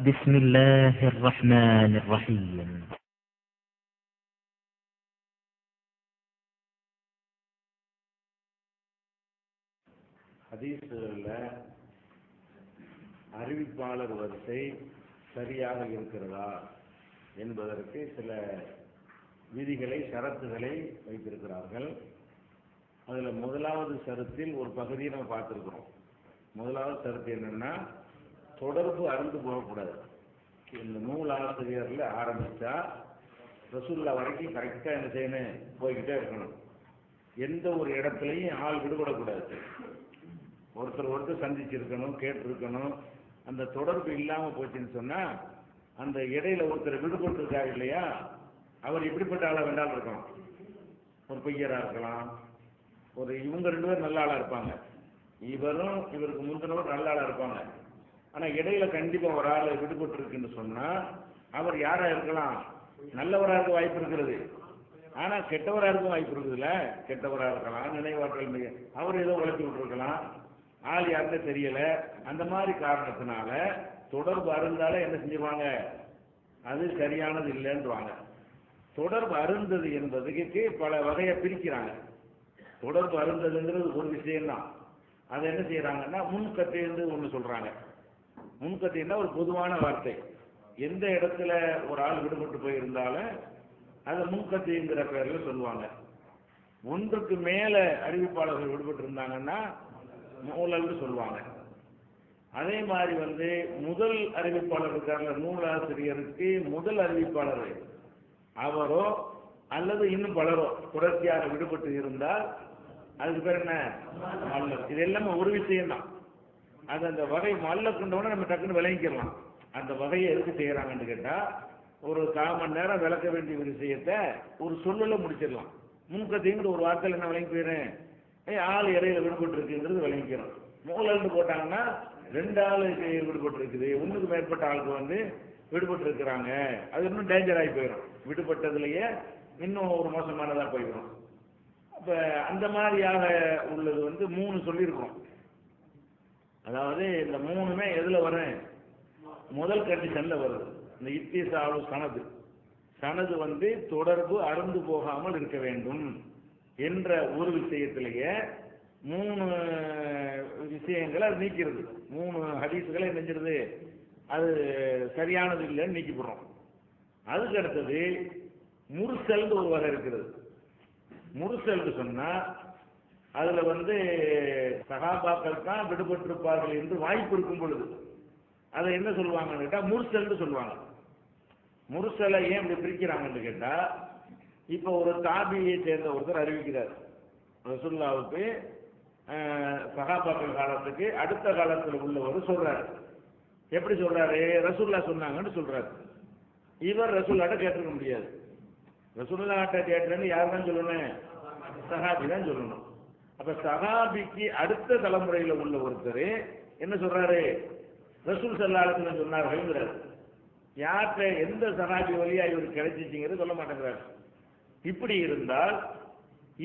بسم الله الرحمن الرحيم. ஹதீஸ்களில் அறிவிப்பாளர் வரிசை சரியாக இருக்கிறதா என்பதற்கு சில விதிகளை ஷரத்துகளை வைத்திருக்கிறார்கள். அதில் முதலாவது ஷரத்தில் ஒரு பகுதியை நம்ம பார்த்துருக்கிறோம். முதலாவது ஷரத்து என்னன்னா, தொடர்பு அறுந்து போகக்கூடாது. இந்த நூல் ஆசிரியரில் ஆரம்பித்தா ரசூல்லா வரைக்கும் கரெக்டாக என்ன செய்யணும், போய்கிட்டே இருக்கணும். எந்த ஒரு இடத்துலையும் ஆள் விடுபடக்கூடாது. ஒருத்தர் சந்திச்சிருக்கணும், கேட்டிருக்கணும். அந்த தொடர்பு இல்லாமல் போச்சுன்னு சொன்னால், அந்த இடையில ஒருத்தர் விடுபட்டிருக்காரு இல்லையா, அவர் எப்படிப்பட்ட ஆளாக வேண்டாலும் இருக்கணும். ஒரு பொய்யராக இருக்கலாம், இவங்க ரெண்டு பேரும் நல்ல ஆளாக இருப்பாங்க, இவரும் இவருக்கு முந்தினவர் நல்ல ஆளாக இருப்பாங்க. ஆனால் இடையில கண்டிப்பாக ஒரு ஆள் விடுபட்டு இருக்குன்னு சொன்னால், அவர் யாராக இருக்கலாம், நல்லவராக இருக்க வாய்ப்பு இருக்கிறது, ஆனால் கெட்டவராக இருக்க வாய்ப்பு இருக்குதுல்ல. கெட்டவராக இருக்கலாம், நினைவாற்றல் மிக, அவர் ஏதோ உழைச்சி விட்டுருக்கலாம், ஆள் யாருன்னு தெரியல. அந்த மாதிரி காரணத்தினால தொடர்பு அருந்தாலே என்ன செஞ்சுருவாங்க, அது சரியானது இல்லைன்றாங்க. தொடர்பு அருந்தது என்பதுக்கு பல வகையை பிரிக்கிறாங்க. தொடர்பு அருந்ததுங்கிறது ஒரு விஷயம்தான். அதை என்ன செய்யறாங்கன்னா, முன்கத்தின்னு ஒன்று சொல்றாங்க. முன்கத்தின்னா ஒரு பொதுவான வார்த்தை. எந்த இடத்துல ஒரு ஆள் விடுபட்டு போயிருந்தாலும் அதை முன்கத்திங்கிற பேர்ல சொல்லுவாங்க. ஒன்றுக்கு மேல அறிவிப்பாளர்கள் விடுபட்டு இருந்தாங்கன்னா நூலல்னு சொல்லுவாங்க. அதே மாதிரி முதல் அறிவிப்பாளர் இருக்காங்க, நூலாசிரியருக்கு முதல் அறிவிப்பாளர் அவரோ அல்லது இன்னும் பலரோ தொடர்ச்சியாக விடுபட்டு இருந்தால் அதுக்கு பேர் என்ன, மல்லர். இது எல்லாமே ஒரு விஷயம் தான். அது அந்த வகை மல்ல கொண்டவன நம்ம டக்குன்னு விளங்கிக்கலாம். அந்த வகையை எதுக்கு செய்யறாங்கன்னு கேட்டா, ஒரு 1/4 மணி நேரம் விளக்க வேண்டிய ஒரு விஷயத்த ஒரு சொல்லல முடிச்சிடலாம். முன்கத்திங்கிற ஒரு வார்த்தையில் என்ன விளங்கி போயிடுறேன், ஆள் இடையில விடுபட்டு இருக்குங்கிறது விளங்கிக்கிறோம். மூலன்னு போட்டாங்கன்னா 2 ஆள் விடுபட்டு இருக்குது, 1க்கு மேற்பட்ட ஆளுக்கு விடுபட்டு இருக்கிறாங்க, அது இன்னும் டேஞ்சர் ஆகி போயிடும். விடுபட்டதுலயே இன்னும் ஒரு மோசமானதா போயிடும். அப்ப அந்த மாதிரியாக உள்ளது 3 சொல்லியிருக்கோம். அதாவது இந்த 3மே எதுல வரும், முதல் கண்டிஷன்ல வருது. இந்த இத்திசாலு சனது தொடர்பு அறுந்து போகாமல் இருக்க வேண்டும் என்ற ஒரு விஷயத்திலேயே 3 விஷயங்களை அது நீக்கிறது. 3 ஹதீஸ்களை நெஞ்சிருது, அது சரியானது இல்லைன்னு நீக்கி போடுறோம். அதுக்கு அடுத்தது முர்சல் ஒரு வகை இருக்கிறது. முர்சல் சொன்னா அதுல சஹாபாக்கள் தான் விடுபட்டிருப்பார்கள் என்று வாய்ப்பு இருக்கும் பொழுது அதை என்ன சொல்லுவாங்கன்னு கேட்டா முர்சல் சொல்லுவாங்க. முர்சலை ஏன் இப்படி பிரிக்கிறாங்கன்னு கேட்டா, இப்ப ஒரு தாபியை சேர்ந்த ஒருத்தர் அறிவிக்கிறார் ரசூலுல்லாவுக்கு சஹாபாக்கள் காலத்துக்கு அடுத்த காலத்தில் உள்ளவர் சொல்றாரு. எப்படி சொல்றாரு, ரசூலுல்லாஹ் சொன்னாங்கன்னு சொல்றாரு. இவர் ரசூலுல்லாஹ்ட்ட கேட்டிருக்க முடியாது. ரசூலுல்லாஹ்ட்ட கேட்டேன்னு யார் தான் சொல்லணும், சஹாபி தான் சொல்லணும். அப்ப சஹாபிக்கு அடுத்த தலைமுறையில உள்ள ஒருத்தர் என்ன சொல்றாரு, ரசூல் ஸல்லல்லாஹு அலைஹி வஸல்லம் சொன்னார்கள். யார்கிட்ட எந்த சஹாபி வழியா இவர் கிடைச்சிச்சிங்கிறது சொல்ல மாட்டேங்கிறார். இப்படி இருந்தால்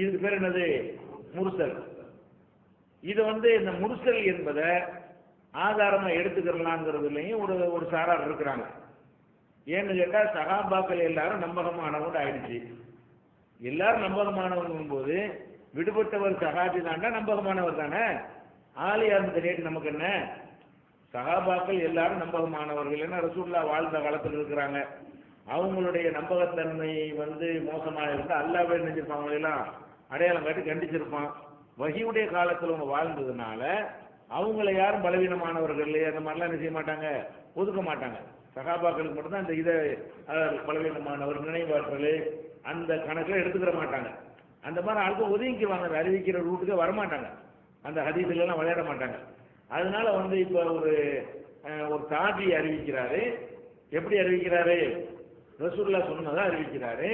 இதுக்கு பேர் என்னது, முர்சல். இது இந்த முர்சல் என்பதை ஆதாரமா எடுத்துக்கிறலாங்கிறதுலையும் ஒரு சாரார் இருக்கிறாங்க. ஏன்னு கேட்டா, சஹாபாக்கள் எல்லாரும் நம்பகமானவங்க ஆயிடுச்சு. எல்லாரும் நம்பகமானவங்க போது விடுபட்டவர் சஹாபி தாண்டா நம்பகமானவர் தானே, ஆலியார் தெரியாது நமக்கு என்ன. சஹாபாக்கள் எல்லாரும் நம்பகமானவர்கள். ஏன்னா ரசூலுல்லாஹ் வாழ்ந்த காலத்தில் இருக்கிறாங்க. அவங்களுடைய நம்பகத்தன்மை மோசமாக இருந்தால் அல்லாஹ்வே நினைச்சிருப்பாங்க, எல்லாம் அடையாளம் காட்டி கண்டிச்சிருப்பான். வஹீயுடைய காலத்தில் அவங்க வாழ்ந்ததுனால அவங்கள யாரும் பலவீனமானவர்கள் அந்த மாதிரிலாம் என்ன செய்ய மாட்டாங்க, ஒதுக்க மாட்டாங்க. சஹாபாக்களுக்கு மட்டும்தான் இந்த இதை பலவீனமானவர் நினைவாற்றல் அந்த கணக்கில் எடுத்துக்கிற மாட்டாங்க. அந்த மாதிரி ஆளுக்கு ஒதுங்கிக்குவாங்க, அறிவிக்கிற ரூட்டுக்கு வரமாட்டாங்க, அந்த ஹதீஸ்லாம் விளையாட மாட்டாங்க. அதனால இப்ப ஒரு தாபி அறிவிக்கிறாரு. எப்படி அறிவிக்கிறாரு, ரசூலுல்லாஹ் சொன்னதான் அறிவிக்கிறாரு.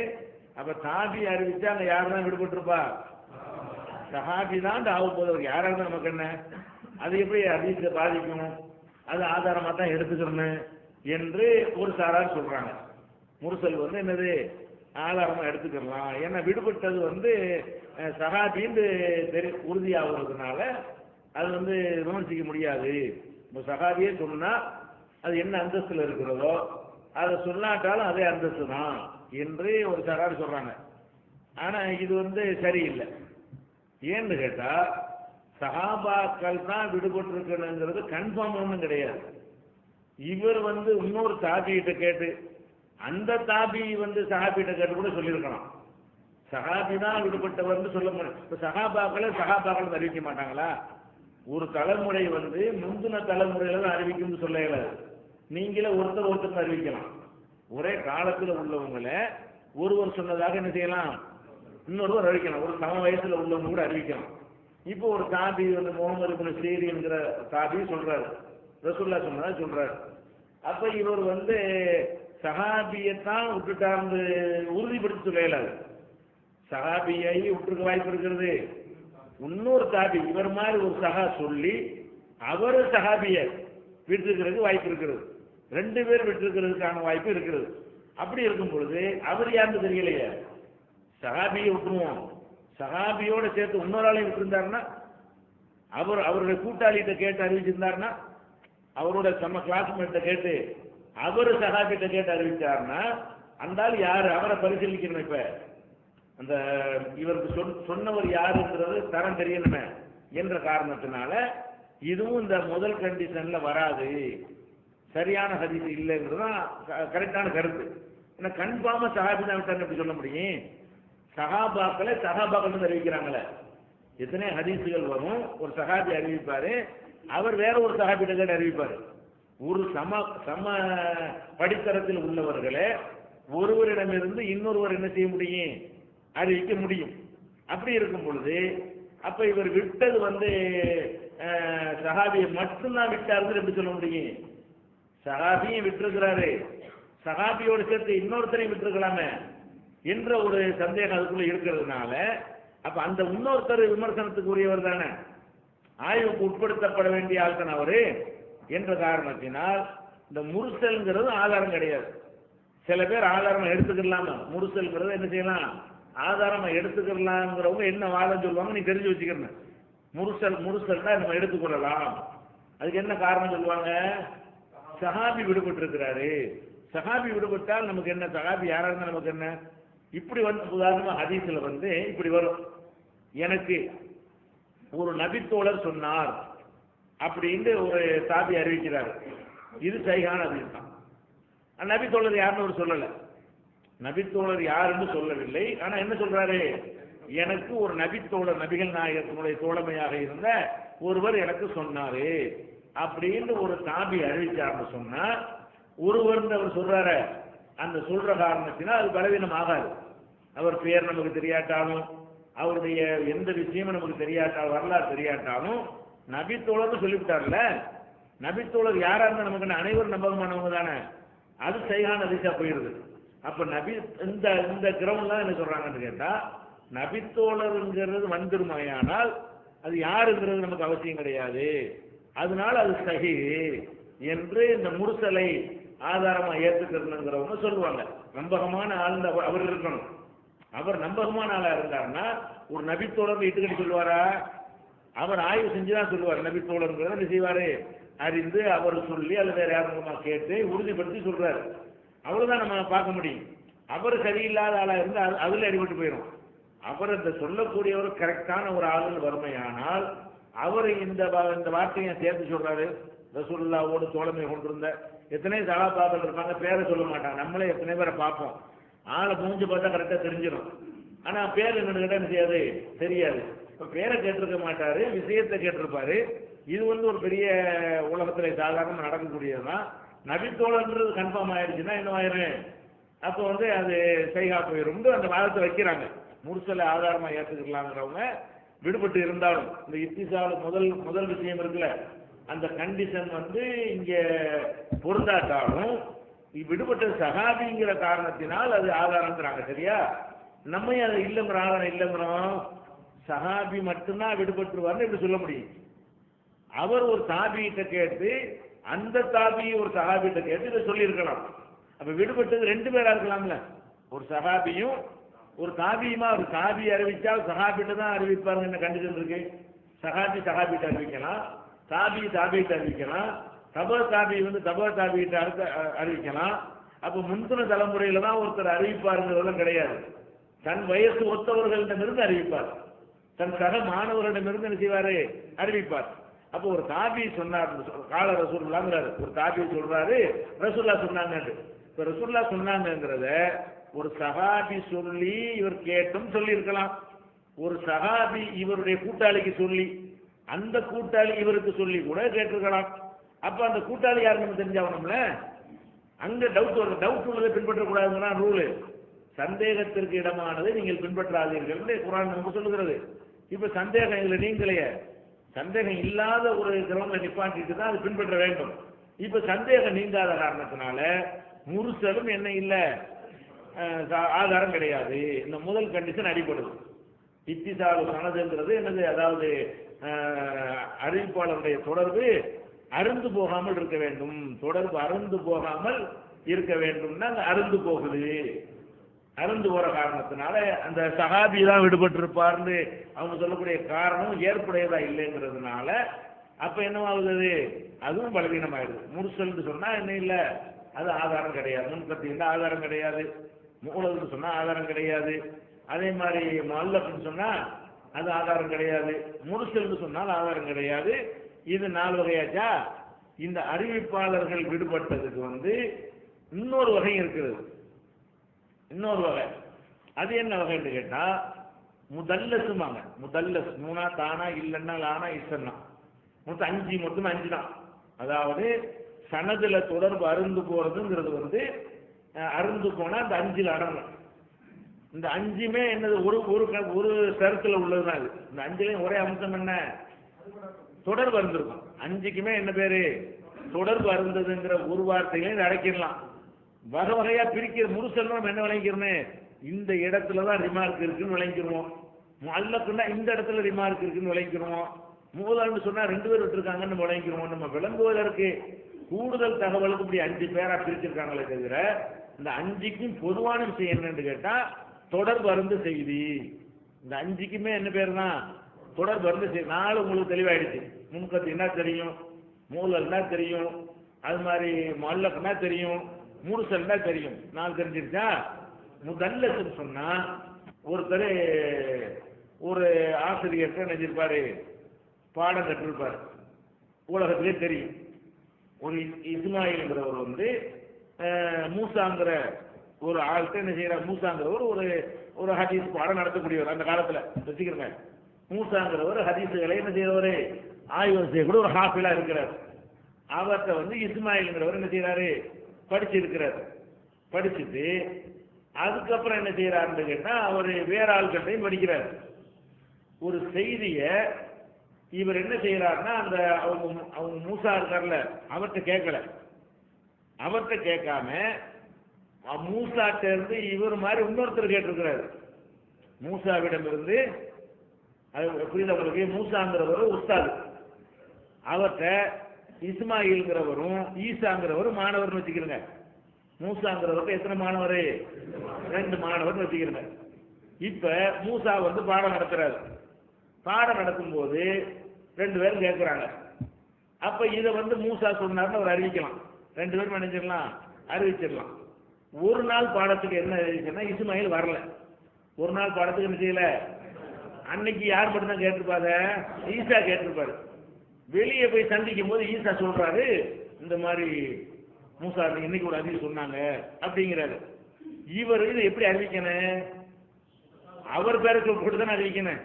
அப்ப தாபி அறிவிச்சா அங்க யார் தான் விடுபட்டிருப்பா, சஹாபி தான் ஆக போதவர். யாரா இருந்தா நமக்கு என்ன, அது எப்படி ஹதீஸை பாதிக்கும், அது ஆதாரமா தான் எடுத்துக்கணும் என்று ஒரு சாரார் சொல்றாங்க. முர்சல் என்னது, ஆதாரமா எடுத்துக்கலாம். ஏன்னா விடுபட்டது சஹாபின்னு உறுதியாகிறதுனால அது விமர்சிக்க முடியாது. இப்போ சஹாபியே சொன்னா அது என்ன அந்தஸ்துல இருக்கிறதோ அதை சொல்லாட்டாலும் அதே அந்தஸ்து தான் என்று ஒரு சாரார் சொல்றாங்க. ஆனா இது சரியில்லை. ஏன்னு கேட்டா சஹாபாக்கள் தான் விடுபட்டிருக்கணுங்கிறது கன்ஃபார்ம் ஒன்றும் கிடையாது. இவர் இன்னொரு தாபிகிட்ட கேட்டு அந்த தாபி சஹாபிகிட்ட கேட்டு கூட சொல்லியிருக்கலாம். சஹாபி தான் விடுபட்டவர்னு சொல்ல முடியும். இப்ப சஹாபாக்கள் அறிவிக்க மாட்டாங்களா? ஒரு தலைமுறை முந்தின தலைமுறையில தான் அறிவிக்கும்னு சொல்ல இயலாது. நீங்களே ஒருத்தர் அறிவிக்கலாம். ஒரே காலத்தில் உள்ளவங்களை ஒருவர் சொன்னதாக என்ன செய்யலாம், இன்னொருவர் அறிவிக்கலாம். ஒரு சம வயசுல உள்ளவங்க கூட அறிவிக்கலாம். இப்போ ஒரு தாபி முகமது இப்னு சீரின் என்கிற தாபி சொல்றாரு, ரசூலுல்லாஹ் சொன்னதா சொல்றாரு. அப்ப இவர் சஹாபியத்தான் விட்டுட்டார்னு உறுதிப்படுத்தி சொல்ல இயலாது. சஹாபியை விட்டுருக்க வாய்ப்பு இருக்கிறது. இன்னொரு தாபி இவர் மாதிரி ஒரு சஹா சொல்லி அவர் சஹாபிய விட்டுருக்கிறதுக்கு வாய்ப்பு இருக்கிறது. 2 பேர் விட்டுருக்கிறதுக்கான வாய்ப்பு இருக்கிறது. அப்படி இருக்கும் பொழுது அவர் யாருன்னு தெரியலையே, சஹாபியை விட்டுருவோம். சஹாபியோட சேர்த்து இன்னொரு ஆளையும் விட்டுருந்தாருன்னா, அவருடைய கூட்டாளிகிட்ட கேட்டு அறிவிச்சிருந்தாருன்னா, அவரோட நம்ம கிளாஸ்மேட்ட கேட்டு அவர் சஹாபிட்ட கேட்டு அறிவிச்சாருன்னா, அந்த ஆள் யாரு அவரை பரிசீலிக்கணும். இப்ப அந்த இவருக்கு சொன்னவர் யாருன்றது தரம் தெரியணுமே என்ற காரணத்தினால இதுவும் இந்த முதல் கண்டிஷன்ல வராது. சரியான ஹதீஸ் இல்லைங்கிறதுதான் கரெக்டான கருத்து. ஏன்னா கன்ஃபார்மா சஹாபி தான் விட்டாங்க எப்படி சொல்ல முடியும்? சஹாபாக்கள் அறிவிக்கிறாங்களே, எத்தனை ஹதீஸுகள் வரும். ஒரு சஹாபி அறிவிப்பாரு, அவர் வேற ஒரு சஹாபிட்ட கேட்டு அறிவிப்பாரு. ஒரு சம படித்தரத்தில் உள்ளவர்களே ஒருவரிடமிருந்து இன்னொருவர் என்ன செய்ய முடியும், அறிவிக்க முடியும். அப்படி இருக்கும் பொழுது அப்ப இவர் விட்டது சஹாபியை மட்டும்தான் விட்டாருன்னு எப்படி சொல்ல முடியும்? சஹாபியும் விட்டுருக்கிறாரு, சஹாபியோடு சேர்த்து இன்னொருத்தரையும் விட்டுருக்கலாமே என்ற ஒரு சந்தேகம் அதுக்குள்ள இருக்கிறதுனால அப்ப அந்த இன்னொருத்தர் விமர்சனத்துக்கு உரியவர் தானே, ஆய்வுக்கு உட்படுத்தப்பட வேண்டிய ஆள் தானே அவரு என்ற காரணத்தினால் இந்த முர்சல்ங்கிறது ஆதாரம் கிடையாது. சில பேர் ஆதாரமா எடுத்துக்கலாமா, முர்சல்ங்கிறது என்ன செய்யலாம், ஆதாரமா எடுத்துக்கலாம்ங்கிறவங்க என்ன வாதம் சொல்லுவாங்க நீ தெரிஞ்சு வச்சுக்கிறேன். முர்சல்னா நம்ம எடுத்துக்கொள்ளலாம். அதுக்கு என்ன காரணம் சொல்லுவாங்க? சஹாபி விடுபட்டு இருக்கிறாரு. சஹாபி விடுபட்டால் நமக்கு என்ன, சஹாபி யாரா இருந்தா நமக்கு என்ன? இப்படி உதாரணமா ஹதீஸ்ல இப்படி வரும், எனக்கு ஒரு நபித்தோழர் சொன்னார் அப்படின்னு ஒரு தாபி அறிவிக்கிறார். இது சஹீஹான ஹதீஸ் தான். நபித்தோழர் யாருன்னு அவர் சொல்லல, நபித்தோழர் யாருன்னு சொல்லவில்லை. ஆனா என்ன சொல்றாரு, எனக்கு ஒரு நபித்தோழர், நபிகள் நாயகத்தினுடைய தோழமையாக இருந்த ஒருவர் எனக்கு சொன்னாரு அப்படின்னு ஒரு தாபி அறிவிச்சார்னு சொன்னா, ஒருவர் அவர் சொல்றாரு, அந்த சொல்ற காரணத்தினால் அது பலவீனம் ஆகாது. அவர் பேர் நமக்கு தெரியாட்டாலும், அவருடைய எந்த விஷயமும் நமக்கு தெரியாட்டாலும், வரலாறு தெரியாட்டாலும் நபித்தோழர்னு சொல்லிவிட்டார்ல, நபித்தோழர் யாரா இருந்தா நமக்கு அனைவரும் நம்பகமானவங்க தானே, அது சஹீஹான ஹதீஸா போயிருது. அப்ப நபி இந்த கிரவுண்ட்லாம் என்ன சொல்றாங்கன்னு கேட்டா, நபித்தோழருங்கிறது வந்துருமையானால் அது யாருங்கிறது நமக்கு அவசியம் கிடையாது, அதனால அது சஹீஹ் என்று இந்த முர்சலை ஆதாரமா ஏற்றுக்கிறதுங்கிறவங்க சொல்லுவாங்க. நம்பகமான ஆள் அவர் இருக்கணும். அவர் நம்பகமான ஆளா இருந்தாருன்னா ஒரு நபித்தோழர் இட்டுக்கிட்டு சொல்லுவாரா? அவர் ஆய்வு செஞ்சுதான் சொல்லுவார். நபித்தோழருங்கிறத என்ன செய்வாரு, அறிந்து அவர் சொல்லி அல்ல வேற யாருமா கேட்டு உறுதிப்படுத்தி சொல்றாரு. அவ்வளவுதான் நம்ம பார்க்க முடியும். அவர் சரியில்லாத ஆளா இருந்து அதுல அடிபட்டு போயிடும். அவர் அந்த சொல்லக்கூடியவர் கரெக்டான ஒரு ஆளுன்னு வறுமையானால் அவர் இந்த வார்த்தையை சேர்த்து சொல்றாரு. ரசூலுல்லாஹ்வோடு தோழமை கொண்டிருந்த எத்தனை சஹாபாக்கள் இருப்பாங்க, பேரை சொல்ல மாட்டாங்க. நம்மளே எத்தனை பேரை பார்ப்போம், ஆளை மூஞ்சி பார்த்தா கரெக்டா தெரிஞ்சிடும். ஆனா பேர் என்னன்னு கேட்டா என்ன செய்யாது, தெரியாது. இப்ப பேரை கேட்டிருக்க மாட்டாரு, விஷயத்தை கேட்டிருப்பாரு. இது ஒரு பெரிய உலகத்துல சாதாரண நடக்கக்கூடியதுதான். நபித்தோழன்றது கன்ஃபார்ம் ஆயிடுச்சுன்னா என்ன ஆயிரும், அப்போ அது சைகா போயிரும். அந்த வாதத்தை வைக்கிறாங்க. முர்சலை ஆதாரமா ஏற்றுக்கலாங்கிறவங்க விடுபட்டு இருந்தாலும் இந்த இத்திசால முதல் விஷயம் இருக்குல்ல, அந்த கண்டிஷன் இங்க பொருந்தாட்டாலும் விடுபட்ட சஹாபிங்கிற காரணத்தினால் அது ஆதாரங்கிறாங்க. சரியா? நம்ம அதை இல்லைங்கிற ஆதாரம் இல்லைங்கிறோம். சஹாபி மட்டும்தான் விடுபட்டுருவார்னு இப்படி சொல்ல முடியும். அவர் ஒரு தாபிகிட்ட கேட்டு, அந்த தாபி ஒரு சஹாபிகிட்ட கேட்டு இதை சொல்லியிருக்கலாம். அப்ப விடுபட்டது 2 பேரா இருக்கலாம்ல, ஒரு சஹாபியும் ஒரு தாபியுமா. ஒரு தாபி அறிவிச்சால் சஹாபிட்ட தான் அறிவிப்பாருங்க. என்ன கண்டிஷன் இருக்கு? சஹாபிட்ட அறிவிக்கலாம், தாபிகிட்ட அறிவிக்கலாம். தபர் தாபி வந்து தபர் தாபிகிட்ட அறிவிக்கலாம். அப்ப முந்தின தலைமுறையில தான் ஒருத்தர் அறிவிப்பாருங்கிறதெல்லாம் கிடையாது. தன் வயசு ஒத்தவர்களிடமிருந்து அறிவிப்பார், தன் சக மாணவர்களிடமிருந்து என்ன செய்வாரு, அறிவிப்பார். அப்போ ஒரு தாபி சொன்னார், கால ரசூலுல்லாஹ்ங்கறாரு, ஒரு தாபி சொல்றாரு ரசூலுல்லாஹ் சொன்னாங்க. இப்ப ரசூலுல்லாஹ் சொன்னாங்கங்கிறத ஒரு சஹாபி சொல்லி இவர் கேட்டும் சொல்லி இருக்கலாம். ஒரு சஹாபி இவருடைய கூட்டாளிக்கு சொல்லி அந்த கூட்டாளி இவருக்கு சொல்லி கூட கேட்டிருக்கலாம். அப்ப அந்த கூட்டாளி யாரு நம்ம தெரிஞ்சாகணும்ல. அங்க டவுட் வருது, டவுட் உள்ளதை பின்பற்றக்கூடாதுன்னா ரூலு. சந்தேகத்திற்கு இடமானதை நீங்கள் பின்பற்றாதீர்கள் குர்ஆன் நமக்கு சொல்லுகிறது. இப்ப சந்தேகம் இதுல நீங்களையே, சந்தேகம் இல்லாத ஒரு கிரௌண்ட்ல நிப்பாட்டிட்டு தான் அது பின்பற்ற வேண்டும். இப்ப சந்தேகம் நீங்காத காரணத்தினால முர்சலும் என்ன இல்ல, ஆதாரம் கிடையாது. இந்த முதல் கண்டிஷன் அடிபடுது. இத்திசாலு சனதுங்கிறது என்னது, அதாவது அறிவிப்பாளருடைய தொடர்பு அருந்து போகாமல் இருக்க வேண்டும். தொடர்பு அருந்து போகாமல் இருக்க வேண்டும்னா அந்த அருந்து போகுது. அருந்து போற காரணத்தினால அந்த சஹாபி தான் விடுபட்டிருப்பார்னு அவங்க சொல்லக்கூடிய காரணம் ஏற்புடையதா இல்லைங்கிறதுனால அப்ப என்னவாகுது, அதுவும் பலவீனமாயிடுது. முர்சல்னு சொன்னா என்ன இல்ல, அது ஆதாரம் கிடையாது. முன்கத்தின்னா ஆதாரம் கிடையாது. மூலம்னு சொன்னா ஆதாரம் கிடையாது. அதே மாதிரி முஅல்லஃப்னு சொன்னா அது ஆதாரம் கிடையாது. முர்சல்னு சொன்னால் ஆதாரம் கிடையாது. இது 4 வகையாச்சா. இந்த அறிவிப்பாளர்கள் விடுபட்டதுக்கு வந்து இன்னொரு வகை இருக்கிறது. இன்னொரு வகை, அது என்ன வகைன்னு கேட்டா முதல்லசுமாங்க. முதல்லஸ் மூணா தானா இல்லைன்னா லானா இசன்னா மொத்தம் 5, மொத்தம் 5 தான். அதாவது சனதுல தொடர்பு அருந்து போறதுங்கிறது வந்து அருந்து போனா அந்த 5ல் அடங்கும். இந்த 5மே என்னது, ஒரு சரத்துல உள்ளதுதான் இது. இந்த 5லையும் ஒரே அம்சம் என்ன, தொடர்பு அருந்திருக்கும். 5க்குமே என்ன பேரு, தொடர்பு அருந்ததுங்கிற ஒரு வார்த்தையில இதை அடைக்கிடலாம். வகை வகையா பிரிக்கிற முர்சல்னா நம்ம என்ன விளங்கிக்கிறோம், இந்த இடத்துலதான் ரிமார்க் இருக்குன்னு விளங்கிக்கிறோம். முஅல்லஃப்னா இந்த இடத்துல ரிமார்க் இருக்குன்னு விளங்கிக்கிறோம். மூலம்னு சொன்னா 2 பேர் விட்டுருக்காங்கன்னு விளங்கிக்கிறோம். நம்ம விளங்குவதற்கு கூடுதல் தகவலுக்கு இப்படி 5 பேரா பிரிச்சிருக்காங்களே தவிர இந்த 5க்கும் பொதுவான விஷயம் என்னன்னு கேட்டா தொடர்பு அருந்து செய்தி. இந்த 5க்குமே என்ன பேர் தான், தொடர்பு அருந்து செய்தி. 4 உங்களுக்கு தெளிவாயிடுச்சு. முன்கத்து என்ன தெரியும், மூலம்னா தெரியும், அது மாதிரி முஅல்லஃப்னா தெரியும், முர்சல்னா தெரியும். 4 தெரிஞ்சிருச்சா. முதல்லஸ்னு சொன்னா ஒருத்தர் ஒரு ஆசிரியர்கிட்ட நினைச்சிருப்பாரு, பாடம் கற்றிருப்பாரு, உலகத்திலே தெரியும். ஒரு இஸ்மாயில்ங்கிறவர் வந்து மூசாங்கிற ஒரு ஆள்கிட்ட என்ன செய்யறார், மூசாங்கிறவர் ஒரு ஹதீஸ் பாடம் நடத்தக்கூடியவர். அந்த காலத்துல வச்சுக்கிறங்க, மூசாங்கிறவர் ஹதீஸுகளை என்ன செய்யறவரு, ஆய்வு செய்யக்கூடிய ஒரு ஹாஃபிலா இருக்கிறார். அவர்கிட்ட வந்து இஸ்மாயில்ங்கிறவர் என்ன செய்யறாரு, படிச்சிருக்கிறார். படிச்சுட்டு அதுக்கப்புறம் என்ன செய்யறாருன்னு கேட்டா அவர் வேற ஆள்கிட்டையும் படிக்கிறார். ஒரு செய்திய இவர் என்ன செய்யறாருன்னா அந்த அவங்க மூசா இருக்கார்ல அவர்கிட்ட கேட்கல. அவர்கிட்ட கேட்காம மூசாட்ட இருந்து இவர் மாதிரி இன்னொருத்தர் கேட்டிருக்கிறாரு. மூசாவிடம் இருந்து, அது புரியுது உங்களுக்கு, மூசாங்கிறவர் உஸ்தாது. அவர்கிட்ட இஸ்மாயில்ங்கிறவரும் ஈசாங்கிறவரும் மாணவர்னு வச்சுக்கிறங்க. மூசாங்கிறவருக்கு எத்தனை மாணவர், 2 மாணவர் வச்சுக்கிறங்க. இப்ப மூசா வந்து பாடம் நடத்துறாரு. பாடம் நடத்தும் போது 2 பேரும் கேட்கிறாங்க. அப்ப இதை வந்து மூசா சொன்னார்னு அவர் அறிவிக்கலாம். 2 பேரும் நினைச்சிடலாம், அறிவிச்சிடலாம். ஒரு நாள் பாடத்துக்கு என்ன அறிவிச்சுன்னா இஸ்மாயில் வரல. ஒரு நாள் பாடத்துக்கு என்ன செய்யல, அன்னைக்கு யார் மட்டும்தான் கேட்டிருப்பாங்க, ஈசா கேட்டிருப்பாரு. வெளியே போய் சந்திக்கும் போது ஈசா சொல்றாரு, இந்த மாதிரி மூசா இன்னைக்கு ஒரு அதிகம் சொன்னாங்க அப்படிங்கிறாரு. இவர் இதை எப்படி அறிவிக்கணும், அவர் பேரை போட்டு தானே அறிவிக்கணும்.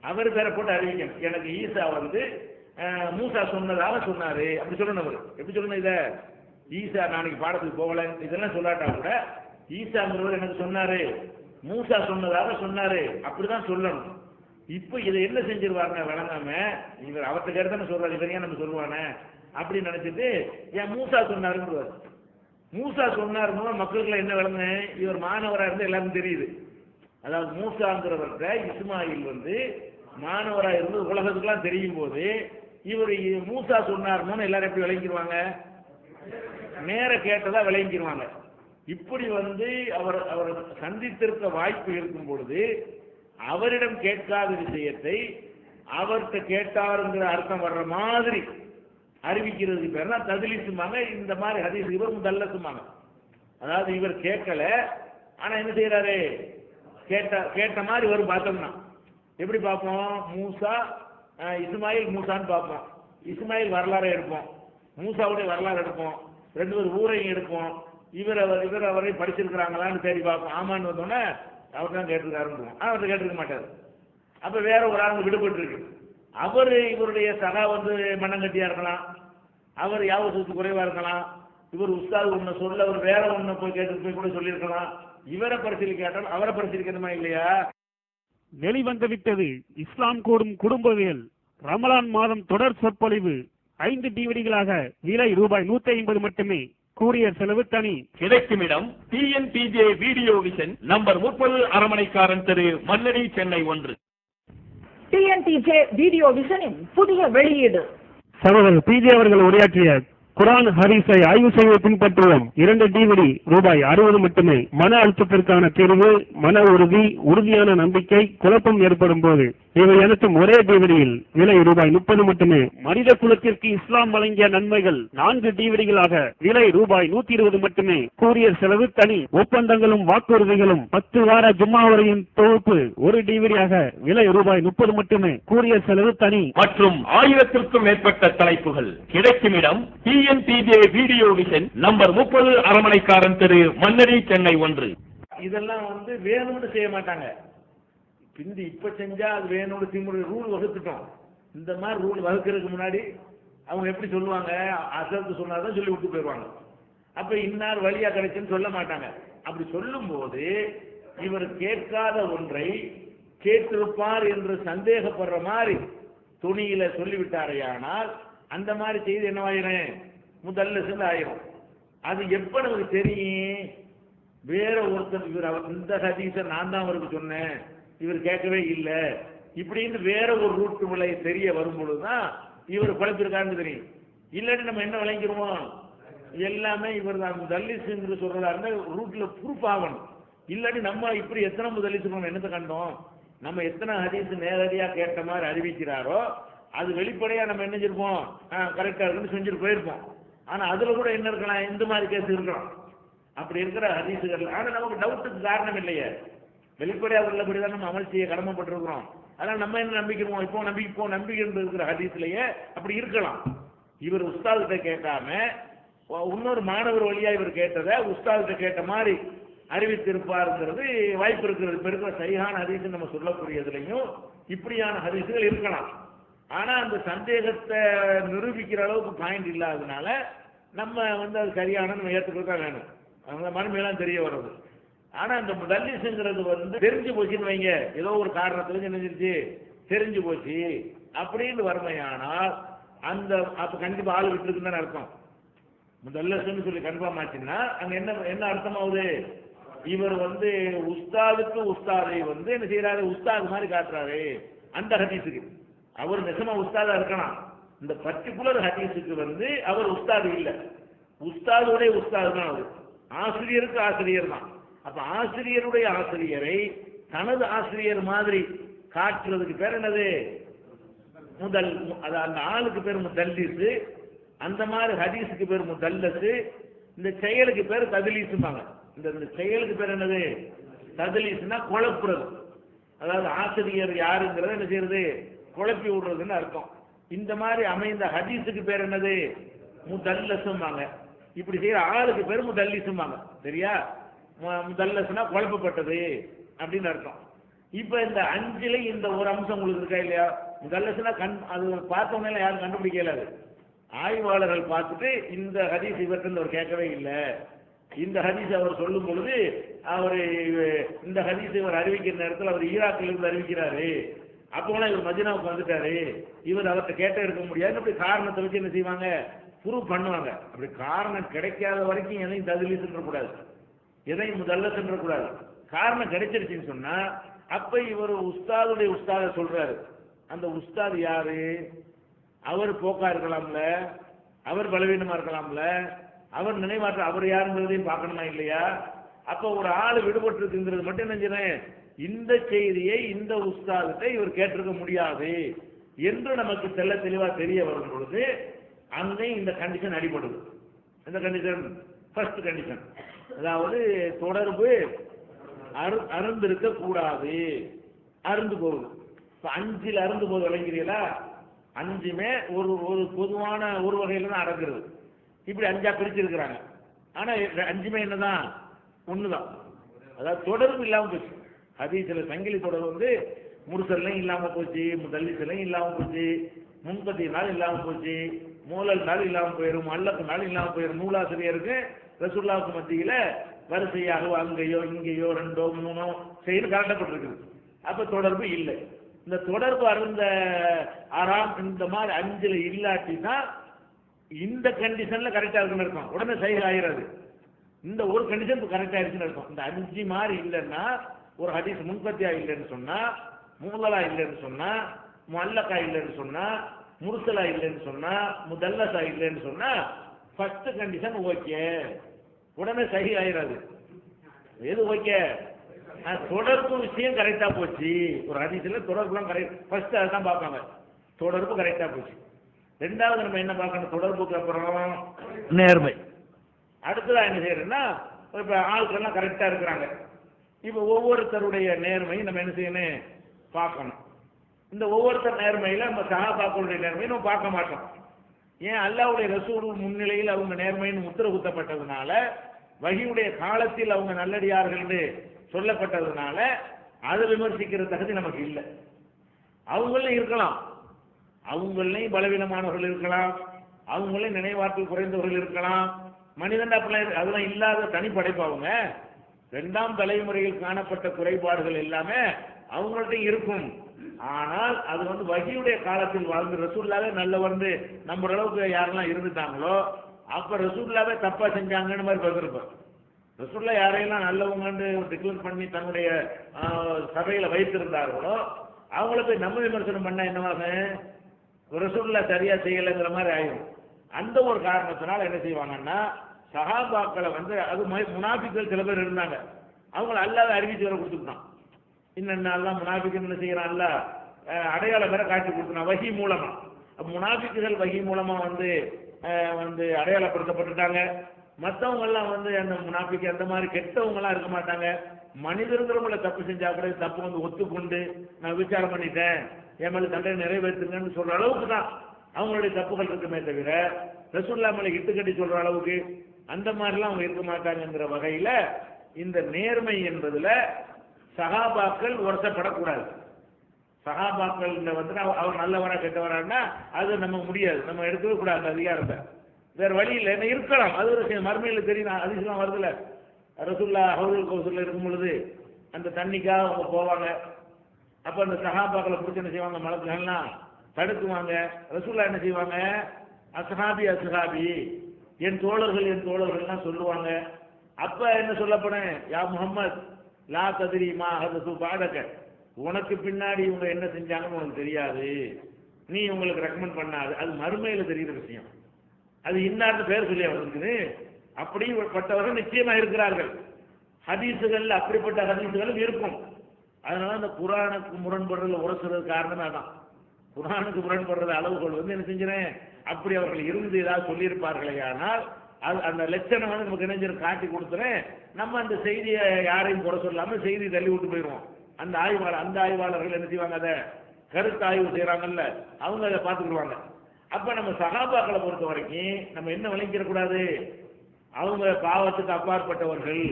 அவர் பேரை போட்டு அறிவிக்கணும். எனக்கு ஈசா வந்து மூசா சொன்னதாக சொன்னாரு அப்படி சொல்லணும். அவர் எப்படி சொல்லணும், இதை ஈசா நாளைக்கு பாடத்துக்கு போகல இதெல்லாம் சொல்லாட்டா கூட ஈசாங்கிறவர் எனக்கு சொன்னாரு, மூசா சொன்னதாக சொன்னாரு அப்படிதான் சொல்லணும். இப்ப இதை என்ன செஞ்சிருவாங்க விளங்காம, இவர் அவர்கிட்ட கேட்டு தானே சொல்றாரு, இவர் ஏன் நம்ம சொல்லுவானே அப்படின்னு நினைச்சிட்டு ஏன் மூசா சொன்னாருன்னு. மூசா சொன்னாருன்னு மக்களுக்கு என்ன விளங்க, இவர் மாணவராக இருந்து எல்லாருக்கும் தெரியுது. அதாவது மூசாங்கிறவர்கிட்ட இஸ்மாயில் வந்து மாணவராக இருந்து உலகத்துக்குலாம் தெரியும் போது இவர் மூசா சொன்னார்னு எல்லாரும் எப்படி விளங்கிடுவாங்க, நேர கேட்டதா விளங்கிடுவாங்க. இப்படி வந்து அவர் சந்தித்திருக்க வாய்ப்பு இருக்கும் பொழுது அவரிடம் கேட்காத விஷயத்தை அவர்கிட்ட கேட்டாருங்கிற அர்த்தம் வர்ற மாதிரி அறிவிக்கிறதுக்கு பேர் தான் தத்லீஸ்ம்பாங்க. இந்த மாதிரி ஹதீஸ் இவர் முதல்லசும்பாங்க. அதாவது இவர் கேட்கல, ஆனா என்ன செய்யறாரு, கேட்ட மாதிரி வரும். பார்த்தோம்னா எப்படி பார்ப்போம், மூசா இஸ்மாயில் மூசான்னு பார்ப்போம். இஸ்மாயில் வரலாறு எடுப்போம், மூசாவுடைய வரலாறு எடுப்போம், ரெண்டு பேர் ஊரையும் எடுப்போம். இவர் அவரை படிச்சிருக்கிறாங்களான்னு தேடி பார்ப்போம். ஆமான்னு வந்தோன்னே அவர் தான் கேட்டிருக்காருன்னு அவர்கிட்ட கேட்டிருக்க மாட்டார். அப்ப வேற ஒரு ஆளுங்க விடுபட்டு இருக்கு. அவர் இவருடைய சகா வந்து மண்ணங்கட்டியா இருக்கலாம், அவர் யாவசத்து குறைவா இருக்கலாம், இவர் உஸ்தாது ஒண்ணு சொல்ல அவர் வேற ஒண்ணு போய் கேட்டு போய் கூட சொல்லியிருக்கலாம். இவரை பரிசீலிக்காட்டால் அவரை பரிசீலிக்கணுமா இல்லையா? வெளிவந்துவிட்டது இஸ்லாம் கூடும் குடும்பவியல் ரமலான் மாதம் தொடர் சொற்பொழிவு 5 டிவிடிகளாக விலை ரூபாய் 150 மட்டுமே. கூரியர் செலவு தனி. கிடைக்கும் இடம் TNPJ வீடியோ விஷன், நம்பர் 30, அரமனைக்காரன் தெரு, மல்லடி, சென்னை 1. TNPJ வீடியோ விஷனின் புதிய வெளியீடு. சகோதரர் PJ அவர்கள் உரையாற்றிய குர்ஆன் ஹதீஸை ஆய்வு செய்வதை பின்பற்றுவோம். 2 டிவிடி ரூபாய் 60 மட்டுமே. மன அழுத்தத்திற்கான தீர்வு, மன உறுதி, உறுதியான நம்பிக்கை, குழப்பம் ஏற்படும் போது இவை அனைத்தும் ஒரே டிவிடியில் விலை ரூபாய் 30 மட்டுமே. மனித குலத்திற்கு இஸ்லாம் வழங்கிய நன்மைகள் 4 டிவிடிகளாக விலை ரூபாய் 120 மட்டுமே. கூரியர் செலவு தனி. ஒப்பந்தங்களும் வாக்குறுதிகளும் 10 வார ஜும்மா உரையின் தொகுப்பு 1 டிவிடியாக விலை ரூபாய் 30 மட்டுமே. கூரியர் செலவு தனி. மற்றும் 1000க்கும் மேற்பட்ட தலைப்புகள். கிடைக்கும் இடம் TNPJ வீடியோ விஷன், நம்பர் 30, அரமனைக்காரன் தெரு, மல்லடி, சென்னை 1. இதெல்லாம் வந்து வேணும்னு செய்ய மாட்டாங்க. பிந்தி இப்ப செஞ்சா அது வேணும்னு திமுறை ரூல் வகுத்துட்டோம். இந்த மாதிரி ரூல் வகுக்கிறதுக்கு முன்னாடி அவங்க எப்படி சொல்லுவாங்க, அசத்து சொன்னாதான் சொல்லி விட்டு போயிடுவாங்க. அப்ப இன்னார் வழியா கிடைச்சுன்னு சொல்ல மாட்டாங்க. அப்படி சொல்லும் போது இவர் கேட்காத ஒன்றை கேட்டிருப்பார் என்று சந்தேகப்படுற மாதிரி துணியில சொல்லிவிட்டாரையானால் அந்த மாதிரி செய்து என்னவாயிரும், முதல்லசுன்னு ஆயிரும். அது எப்ப நமக்கு தெரியும், வேற ஒருத்தர் இவர் இந்த ஹதீஸை நான் தான் அவருக்கு சொன்னேன், இவர் கேட்கவே இல்லை, இப்படின்னு வேற ஒரு ரூட் விலை தெரிய வரும் பொழுதுதான் இவர் குழப்பிருக்காருன்னு தெரியும். இல்லாட்டி நம்ம என்ன விளங்கிடுவோம், எல்லாமே இவர் தான் முதல்லிஸ் என்று சொல்றதா இருந்தா ரூட்ல ப்ரூஃப் ஆகணும். இல்லாட்டி நம்ம இப்படி எத்தனை முதல்லிஸ் நம்ம என்னத்தை கண்டோம், நம்ம எத்தனை ஹதீஸ் நேரடியா கேட்ட மாதிரி அறிவிக்கிறாரோ அது வெளிப்படையா நம்ம என்ன செஞ்சிருப்போம், கரெக்டா இருக்குன்னு செஞ்சுட்டு போயிருப்போம். ஆனா அதுல கூட என்ன இருக்கலாம், இந்த மாதிரி கேஸ் இருக்கலாம். அப்படி இருக்கிற ஹதீஸுகள் ஆனா நமக்கு டவுட்டுக்கு காரணம் இல்லையே, வெளிப்படையாக உள்ளபடிதான் நம்ம அமல் செய்ய கடமைப்பட்டிருக்கிறோம். அதனால நம்ம என்ன நம்பிக்கிறோம், இப்போ நம்பிக்கை இருக்கிற ஹதீஸ்லயே அப்படி இருக்கலாம். இவர் உஸ்தாதுகிட்ட கேட்காம இன்னொரு மாணவர் வழியா இவர் கேட்டதை உஸ்தாதுகிட்ட கேட்ட மாதிரி அறிவித்திருப்பாருங்கிறது வாய்ப்பு இருக்கிறது. இப்ப இருக்கிற சரியான ஹதீஸ் நம்ம சொல்லக்கூடியதுலையும் இப்படியான ஹதீஸுகள் இருக்கலாம். ஆனா அந்த சந்தேகத்தை நிரூபிக்கிற அளவுக்கு பாயிண்ட் இல்லாததுனால நம்ம வந்து அது சரியான நம்ம ஏற்றுக்கொள்ள வேணும். அவங்க மறுமையெல்லாம் தெரிய வர்றது. ஆனா அந்த முதல்லிசுங்கிறது வந்து தெரிஞ்சு போச்சுன்னு வைங்க, ஏதோ ஒரு காரணத்துல நினைஞ்சிருச்சு தெரிஞ்சு போச்சு அப்படின்னு வறுமையானால் அந்த அப்ப கண்டிப்பா ஆள் விட்டு இருக்குன்னு அர்த்தம். முதல்லசுன்னு சொல்லி கன்ஃபார்ம் ஆச்சுன்னா அங்க என்ன அர்த்தமாகுது, இவர் வந்து உஸ்தாதுக்கு உஸ்தாதை வந்து என்ன செய்யறாரு, உஸ்தாது மாதிரி காட்டுறாரு. அந்த ஹதீஸுக்கு அவர் நிஜமா உஸ்தாதா இருக்கலாம், இந்த பர்டிகுலர் ஹதீஸுக்கு வந்து அவர் உஸ்தாது இல்லை, உஸ்தாதுடைய உஸ்தாது தான் அவர், ஆசிரியருக்கு ஆசிரியர் தான். அப்ப ஆசிரியருடைய ஆசிரியரை தனது ஆசிரியர் மாதிரி காட்டுறதுக்கு பேர் என்னது, முதல். அந்த ஆளுக்கு பேர் முதல்லிசு, அந்த மாதிரி ஹதீஸுக்கு பேர் முதல்லசு, இந்த செயலுக்கு பேர் தத்லீசும்பாங்க. இந்த செயலுக்கு பேர் என்னது, தத்லீஸ்னா குழப்புறது. அதாவது ஆசிரியர் யாருங்கிறத என்ன செய்யறது, குழப்பி விடுறதுன்னு அர்த்தம். இந்த மாதிரி அமைந்த ஹதீஸுக்கு பேர் என்னது, முதல்லசும்பாங்க. இப்படி செய்யற ஆளுக்கு பேர் முதல்லிசும்பாங்க. சரியா, முதல்லசுனா குழப்பப்பட்டது அப்படின்னு அர்த்தம். இப்ப இந்த 5ல இந்த ஒரு அம்சம் உங்களுக்கு இருக்கா இல்லையா, முதல்லசுனா அது பார்த்தவங்க யாரும் கண்டுபிடிக்கல. அது ஆய்வாளர்கள் பார்த்துட்டு இந்த ஹதீஸ் இவர்கிட்ட அவர் கேட்கவே இல்லை, இந்த ஹதீஸ் அவர் சொல்லும் பொழுது அவர் இந்த ஹதீஸ் இவர் அறிவிக்கிற நேரத்தில் அவர் ஈராக்கில் இருந்து அறிவிக்கிறாரு, அப்போலாம் இவர் மதீனாவுக்கு வந்துட்டாரு, இவர் அவர்கிட்ட கேட்ட எடுக்க முடியாது, அப்படி காரணத்தை வச்சு என்ன செய்வாங்க, ப்ரூவ் பண்ணுவாங்க. அப்படி காரணம் கிடைக்காத வரைக்கும் எதையும் தத்லீஸ் கூடாது, எதையும் முதல்ல கூடாது. காரணம் கிடைச்சிருச்சுன்னு சொன்னா அப்ப இவர் உஸ்தாதுடைய உஸ்தாத சொல்றாரு. அந்த உஸ்தாது யாரு, அவர் போக்கா இருக்கலாம்ல, அவர் பலவீனமா இருக்கலாம்ல, அவர் நினைவாற்ற அவர் யாருங்கிறதையும் பார்க்கணுமா இல்லையா. அப்ப ஒரு ஆள் விடுபட்டு இருக்குங்கிறது மட்டும் நினைக்கிறேன், இந்த செய்தியை இந்த உஸ்தாதுகிட்ட இவர் கேட்டிருக்க முடியாது என்று நமக்கு தெல்ல தெளிவா தெரிய வரும் பொழுது அங்கேயும் இந்த கண்டிஷன் அடிபடுது. இந்த கண்டிஷன் ஃபர்ஸ்ட் கண்டிஷன், அதாவது தொடர்பு அருந்திருக்க கூடாது, அருந்து போகுது. இப்போ 5ல் அருந்து போது விளங்கிறீங்களா? 5மே ஒரு பொதுவான ஒரு வகையில் தான் அடங்குறது. இப்படி 5ஆ பிரிச்சிருக்கிறாங்க. ஆனால் 5மே என்னதான்? ஒண்ணுதான். அதாவது தொடர்பு இல்லாமல் போச்சு. ஹதீஸ்ல சங்கிலி தொடர்பு முர்சல்லையும் இல்லாமல் போச்சு, முதல்லிசலையும் இல்லாமல் போச்சு, முன்பத்தினாலும் இல்லாமல் போச்சு, மூலல்னாலும் இல்லாமல் போயிடும், மல்லக்குனாலும் இல்லாமல் போயிடும். நூலாசிரியருக்கு ரசூலுல்லாஹ்வுக்கு மத்தியில வரிசையாக அங்கேயோ இங்கேயோ 2ஓ 3ஓ செய்து காட்டப்பட்டிருக்குது. அப்ப தொடர்பு இல்லை. இந்த தொடர்பு அருந்த ஆறாம் இந்த மாதிரி 5ல் இல்லாட்டினா இந்த கண்டிஷன்ல கரெக்டா இருக்குன்னு இருக்கும், உடனே சஹீஹ் ஆயிராது. இந்த ஒரு கண்டிஷன் கரெக்டா இருக்குன்னு இருக்கும். இந்த 5 மாதிரி இல்லைன்னா, ஒரு ஹதீஸ் முன்பத்தியா இல்லைன்னு சொன்னா, மூலலா இல்லைன்னு சொன்னா, முல்லக்கா இல்லைன்னு சொன்னா, முர்சலா இல்லைன்னு சொன்னா, முதல்லசா இல்லைன்னு சொன்னா, ஃபர்ஸ்ட் கண்டிஷன் ஓகே, உடனே சஹீஹ் ஆயிராது. எது ஓகே? தொடர்பு விஷயம் கரெக்டா போச்சு. ஒரு ஹதீஸ்ல தொடர்புலாம் கரெக்ட், ஃபர்ஸ்ட் அதுதான் பார்ப்பாங்க, தொடர்பு கரெக்டா போச்சு. ரெண்டாவது நம்ம என்ன பார்க்கணும்? தொடர்புக்கு அப்புறம் நேர்மை. அடுத்ததா என்ன செய்யறோம்னா, இப்ப ஆட்கள்லாம் கரெக்டா இருக்கிறாங்க. இப்ப ஒவ்வொருத்தருடைய நேர்மையும் நம்ம என்ன செய்யணும்? பார்க்கணும். இந்த ஒவ்வொருத்தர் நேர்மையில நம்ம சஹாபாக்களுடைய நேர்மையை நம்ம பார்க்க மாட்டோம். ஏன்? அல்லாஹ்வுடைய ரசூல் முன்னிலையில் அவங்க நேர்மைன்னு முத்திர குத்தப்பட்டதுனால, வஹியுடைய காலத்தில் அவங்க நல்லடியார்கள் என்று சொல்லப்பட்டதுனால அதை விமர்சிக்கிற தகுதி நமக்கு இல்லை. அவங்களும் இருக்கலாம், அவங்களையும் பலவீனமானவர்கள் இருக்கலாம், அவங்களையும் நினைவாற்றல் குறைந்தவர்கள் இருக்கலாம். மனிதன் அதெல்லாம் இல்லாத தனிப்படைப்பு. அவங்க 2ஆம் தலைமுறையில் காணப்பட்ட குறைபாடுகள் எல்லாமே அவங்கள்ட்ட இருக்கும். ஆனால் அது வஹியுடைய காலத்தில் வாழ்ந்து ரசூலுல்லாஹ்வே நல்ல நம்புற அளவுக்கு யாரெல்லாம் இருந்துட்டாங்களோ அப்ப ரசூலுல்லாஹ்வே தப்பா செஞ்சாங்கன்னு மாதிரி பார்த்துருப்போம். ரசூலுல்லாஹ் யாரையெல்லாம் நல்லவங்கன்னு டிக்ளேர் பண்ணி தன்னுடைய சபையில வைத்திருந்தார்களோ அவங்கள போய் நம்ம விமர்சனம் பண்ண என்னவாக? ரசூலுல்லாஹ் சரியா செய்யலைங்கிற மாதிரி ஆயிடும். அந்த ஒரு காரணத்தினால என்ன செய்வாங்கன்னா, சஹாபாக்களை அது முனாஃபிக்கள் சில பேர் இருந்தாங்க, அவங்கள அல்லாஹ் அறிவிச்சு வர கொடுத்துட்டான். இன்னெல்லாம் முனாஃபிக் என்ன செய்யறான்ல, அடையாளம் வேற காட்சி கொடுத்தான் வஹி மூலமா. முனாஃபிக்குகள் வஹி மூலமா அடையாளப்படுத்தப்பட்டுட்டாங்க. மற்றவங்க எல்லாம் அந்த முனாஃபிக் அந்த மாதிரி கெட்டவங்க எல்லாம் இருக்க மாட்டாங்க. மனிதர்களும் தப்பு செஞ்சா கூட தப்பு ஒத்துக்கொண்டு நான் விசாரம் பண்ணிட்டேன், என் மேல தண்டனை நிறைவேற்றுங்கன்னு சொல்ற அளவுக்கு தான் அவங்களுடைய தப்புகள் இருக்குமே தவிர ரசூலுல்லாஹ் மேல இட்டுக்கட்டி சொல்ற அளவுக்கு அந்த மாதிரிலாம் அவங்க இருக்க மாட்டாங்கிற வகையில இந்த நேர்மை என்பதுல சஹாபாக்கள் வருத்தப்படக்கூடாது. சஹாபாக்கள் அவர் நல்லவரா கெட்டவரான்னா அது நம்ம முடியாது, நம்ம எடுக்கவே கூடாது அந்த அதிகாரத்தை. வேற வழி இல்லை, என்ன இருக்கலாம், அது ஒரு மர்மையில தெரியும். அதிசயம் வருதுல, ரசூலுல்லாஹ் ஹவுதுல் கௌசர்ல இருக்கும் பொழுது அந்த தண்ணிக்காக அவங்க போவாங்க. அப்ப அந்த சஹாபாக்களை பிடிச்சி என்ன செய்வாங்க? மலக்குகள்லாம் தடுக்குவாங்க. ரசூலுல்லாஹ் என்ன செய்வாங்க? அஸ்ஹாபி அஸ்ஹாபி, என் தோழர்கள்லாம் சொல்லுவாங்க. அப்ப என்ன சொல்லப்படும்? யா முஹம்மத் லா தத்ரி மா ஹதது பாடக, உனக்கு பின்னாடி இவங்க என்ன செஞ்சாங்கன்னு உனக்கு தெரியாது, நீ உங்களுக்கு ரெக்கமெண்ட் பண்ணாது. அது மறுமையில தெரிகிற விஷயம். அது இன்னார்னு பேர் சொல்லி இருக்குது. அப்படிப்பட்டவர்கள் நிச்சயமா இருக்கிறார்கள். ஹதீஸுகள் அப்படிப்பட்ட ஹதீஸுகளும் இருக்கும். அதனால அந்த குர்ஆனுக்கு முரண்படுறதுல உரசுறது காரணமே தான். குர்ஆனுக்கு முரண்படுறது அளவுகள் என்ன செஞ்சுறேன், அப்படி அவர்கள் இருந்து ஏதாவது சொல்லியிருப்பார்களே, ஆனால் அந்த லட்சணம் நமக்கு என்ன காட்டி கொடுத்துறேன். நம்ம அந்த செய்தியை யாரையும் குறை சொல்லாம செய்தி தள்ளி விட்டு போயிடுவோம். அந்த ஆய்வாளர்கள் என்ன செய்வாங்க? அதை கருத்து ஆய்வு செய்யறாங்கல்ல, அவங்க அதை பார்த்துக்கிடுவாங்க. அப்ப நம்ம சஹாபாக்களை பொறுத்த வரைக்கும் நம்ம என்ன விளங்கிட கூடாது? அவங்க பாவத்துக்கு அப்பாற்பட்டவர்கள்,